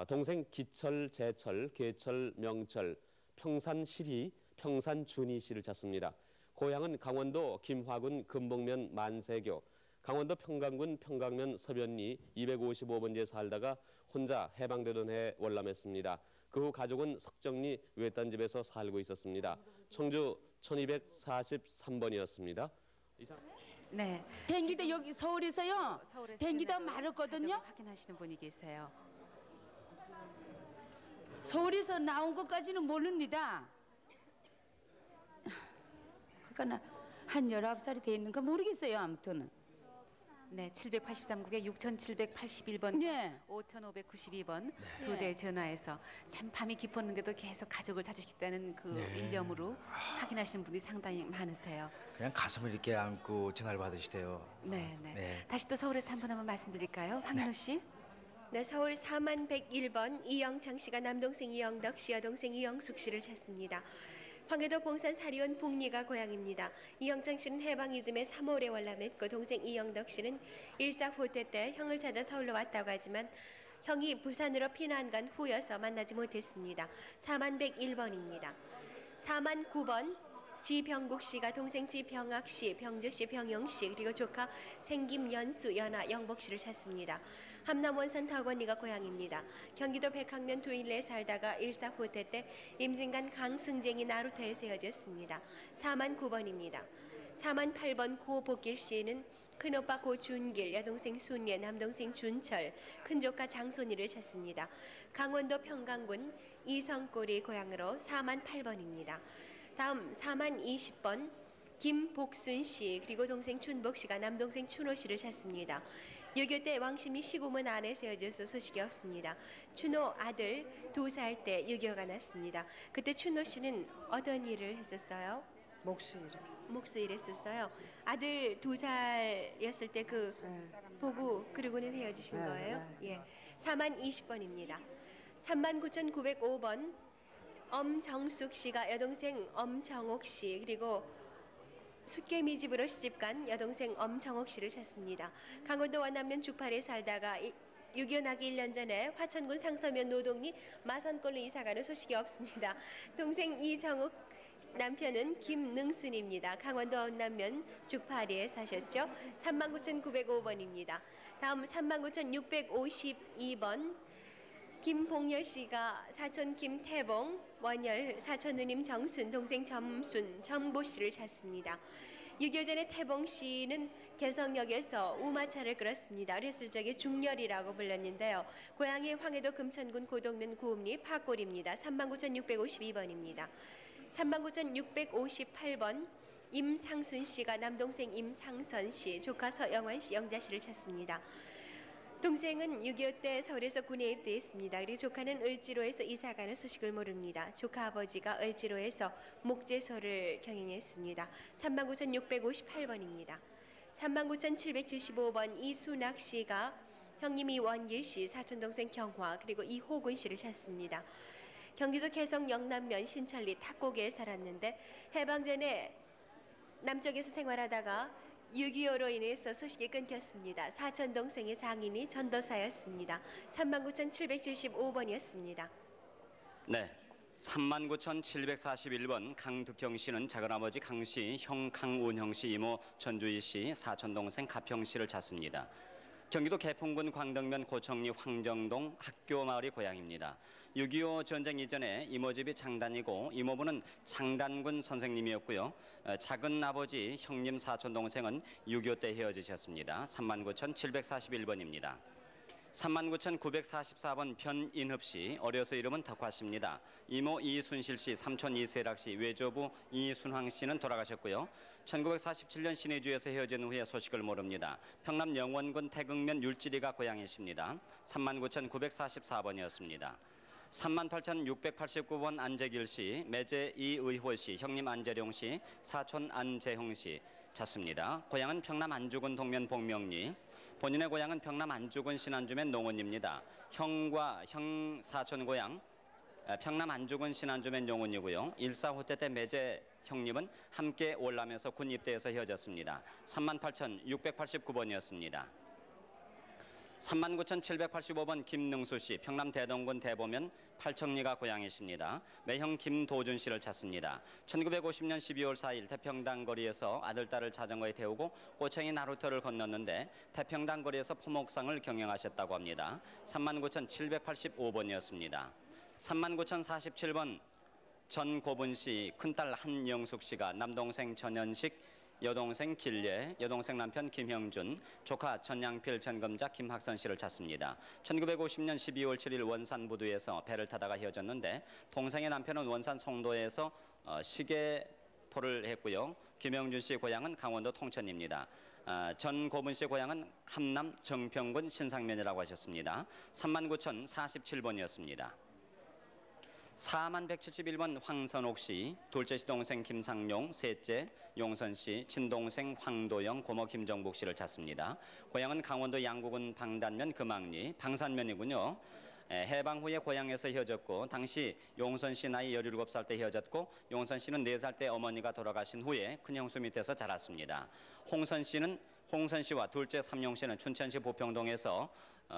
동생 기철, 재철, 계철, 명철, 평산실이, 평산준희 씨를 찾습니다. 고향은 강원도 김화군 금봉면 만세교, 강원도 평강군 평강면 서변리 255번지에 살다가 혼자 해방되던 해 월남했습니다. 그 후 가족은 석정리 외딴집에서 살고 있었습니다. 청주 1243번이었습니다. 이상. 네. 댕기대 여기 서울에서요. 댕기대 말했거든요. 확인하시는 분이 계세요. 서울에서 나온 것까지는 모릅니다. 그러니까 한 19살이 돼 있는가 모르겠어요. 아무튼. 네, 783국에 6781번, 네. 5592번 두 대 전화해서 참 밤이 깊었는데도 계속 가족을 찾으시겠다는 그 네. 일념으로 확인하시는 분이 상당히 많으세요. 그냥 가슴을 이렇게 안고 전화를 받으시대요. 네, 네. 네. 다시 또 서울에서 한 번 한번 말씀드릴까요? 황현우 씨. 네, 서울 4101번 이영창 씨가 남동생 이영덕 씨, 여동생 이영숙 씨를 찾습니다. 황해도 봉산 사리원 복리가 고향입니다. 이영창 씨는 해방 이듬해 3월에 월남했고 동생 이영덕 씨는 일사후퇴 때 형을 찾아 서울로 왔다고 하지만 형이 부산으로 피난 간 후여서 만나지 못했습니다. 4101번입니다. 4009번 지병국 씨가 동생 지병학 씨, 병조 씨, 병영 씨 그리고 조카 생김연수, 연아, 영복 씨를 찾습니다. 함남 원산 덕원리가 고향입니다. 경기도 백학면 두일레에 살다가 일사후퇴 때 임진간 강승쟁이 나루터에서 헤어졌습니다. 4009번입니다. 4008번 고복길 씨는 큰오빠 고준길, 여동생 순예, 남동생 준철, 큰조카 장손이를 찾습니다. 강원도 평강군 이성골이 고향으로 4008번입니다. 다음 4020번 김복순 씨 그리고 동생 춘복 씨가 남동생 춘호 씨를 찾습니다. 6.25 때 왕십리 시구문 안에 세워져서 소식이 없습니다. 춘호 아들 2살 때 6.25가 났습니다. 그때 춘호 씨는 어떤 일을 했었어요? 목수일 했었어요. 아들 2살이었을 때 그 보고 그러고는 헤어지신 거예요? 예. 4020번입니다. 39,905번 엄정숙 씨가 여동생 엄정옥 씨 그리고 숫개미 집으로 시집간 여동생 엄정옥 씨를 찾습니다. 강원도 원남면 죽팔에 살다가 6.25 나기 1년 전에 화천군 상서면 노동리 마산골로 이사가는 소식이 없습니다. 동생 이정욱 남편은 김능순입니다. 강원도 원남면 죽팔이에 사셨죠. 39,905번입니다. 다음 39,652번 김봉열 씨가 사촌 김태봉, 원열, 사촌 누님 정순, 동생 점순, 정보 씨를 찾습니다. 6.25 전에 태봉 씨는 개성역에서 우마차를 끌었습니다. 어렸을 적에 중열이라고 불렀는데요. 고향이 황해도 금천군 고동면 구읍리 파골입니다. 39,652번입니다. 39,658번 임상순 씨가 남동생 임상선 씨, 조카 서영환 씨, 영자 씨를 찾습니다. 동생은 6.25 때 서울에서 군에 입대했습니다. 그리고 조카는 을지로에서 이사가는 소식을 모릅니다. 조카 아버지가 을지로에서 목재소를 경영했습니다. 39,658번입니다. 39,775번 이순학 씨가 형님 이원길 씨, 사촌동생 경화 그리고 이호근 씨를 찾습니다. 경기도 개성 영남면 신천리 탁곡에 살았는데 해방 전에 남쪽에서 생활하다가 6.25로 인해서 소식이 끊겼습니다. 사촌 동생의 장인이 전도사였습니다. 39,775번이었습니다. 네, 39,741번 강득경 씨는 작은아버지 강 씨, 형 강운형 씨, 이모 전주희 씨, 사촌 동생 가평 씨를 찾습니다. 경기도 개풍군 광덕면 고청리 황정동 학교 마을이 고향입니다. 6.25 전쟁 이전에 이모집이 장단이고 이모부는 장단군 선생님이었고요. 작은 아버지 형님 사촌 동생은 6.25 때 헤어지셨습니다. 39,741번입니다. 39,944번 변인흡 씨, 어려서 이름은 덕화 씨입니다. 이모 이순실 씨, 삼촌 이세락 씨, 외조부 이순황 씨는 돌아가셨고요. 1947년 신의주에서 헤어진 후에 소식을 모릅니다. 평남 영원군 태극면 율지리가 고향이십니다. 39,944번이었습니다. 38,689번 안재길 씨, 매제 이의호 씨, 형님 안재룡 씨, 사촌 안재형 씨 찾습니다. 고향은 평남 안주군 동면 복명리, 본인의 고향은 평남 안주군 신안주면 농원입니다. 형과 형 사촌 고향 평남 안주군 신안주면 용운이고요. 일사후퇴 때 매제 형님은 함께 올라면서 군 입대해서 헤어졌습니다. 38,689번이었습니다. 39,785번 김능수 씨, 평남 대동군 대보면 팔청리가 고향이십니다. 매형 김도준 씨를 찾습니다. 1950년 12월 4일 태평당 거리에서 아들, 딸을 자전거에 태우고 꼬챙이 나루터를 건넜는데 태평당 거리에서 포목상을 경영하셨다고 합니다. 39,785번이었습니다. 39,047번 전고분 씨, 큰딸 한영숙 씨가 남동생 전현식, 여동생 길예, 여동생 남편 김형준, 조카 전양필 전검자 김학선 씨를 찾습니다. 1950년 12월 7일 원산 부두에서 배를 타다가 헤어졌는데 동생의 남편은 원산 송도에서 시계포를 했고요. 김형준 씨 고향은 강원도 통천입니다. 전고분 씨 고향은 함남 정평군 신상면이라고 하셨습니다. 39,047번이었습니다. 4171번 황선옥 씨, 둘째 시 동생 김상용, 셋째 용선 씨, 친동생 황도영, 고모 김정복 씨를 찾습니다. 고향은 강원도 양구군 방단면 금왕리, 방산면이군요. 해방 후에 고향에서 헤어졌고 당시 용선 씨 나이 17살 때 헤어졌고 용선 씨는 4살 때 어머니가 돌아가신 후에 큰형수 밑에서 자랐습니다. 홍선 씨와 둘째 삼용 씨는 춘천시 보평동에서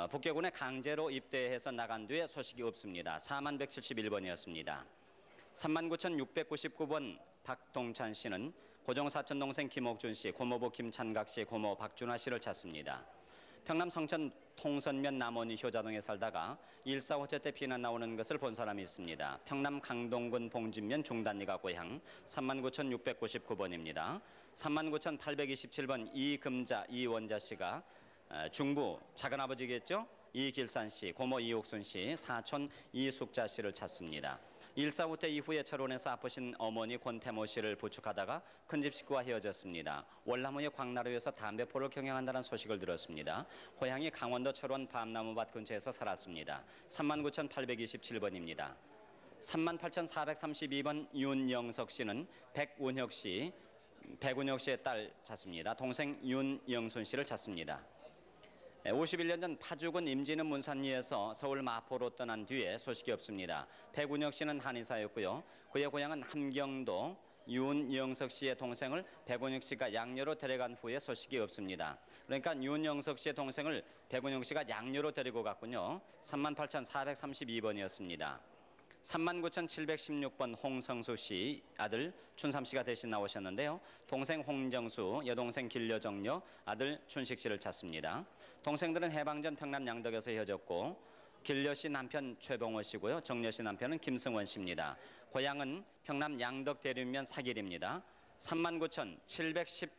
북계군에 강제로 입대해서 나간 뒤에 소식이 없습니다. 4171번이었습니다. 39,699번 박동찬 씨는 고종 사촌 동생 김옥준 씨, 고모부 김찬각 씨, 고모 박준화 씨를 찾습니다. 평남 성천 통선면 남원이 효자동에 살다가 일사후퇴 때 피난 나오는 것을 본 사람이 있습니다. 평남 강동군 봉진면 중단리가 고향 39,699번입니다. 39,827번 이금자 이원자 씨가 중부 작은아버지겠죠? 이길산 씨, 고모 이옥순 씨, 사촌 이숙자 씨를 찾습니다. 일사후퇴 이후에 철원에서 아프신 어머니 권태모 씨를 부축하다가 큰집 식구와 헤어졌습니다. 월나무의 광나루에서 담배포를 경영한다는 소식을 들었습니다. 고향이 강원도 철원 밤나무밭 근처에서 살았습니다. 39,827번입니다. 38,432번 윤영석 씨는 백운혁 씨의 딸 찾습니다. 동생 윤영순 씨를 찾습니다. 51년 전 파주군 임진읍 문산리에서 서울 마포로 떠난 뒤에 소식이 없습니다. 백운혁 씨는 한의사였고요. 그의 고향은 함경도, 윤영석 씨의 동생을 백운혁 씨가 양녀로 데려간 후에 소식이 없습니다. 그러니까 윤영석 씨의 동생을 백운혁 씨가 양녀로 데리고 갔군요. 38,432번이었습니다. 39,716번 홍성수 씨 아들 춘삼 씨가 대신 나오셨는데요. 동생 홍정수, 여동생 길려정녀, 아들 춘식 씨를 찾습니다. 동생들은 해방전 평남 양덕에서 헤어졌고 길려 씨 남편 최봉호 씨고요. 정녀 씨 남편은 김승원 씨입니다. 고향은 평남 양덕 대륜면 사길입니다. 39,710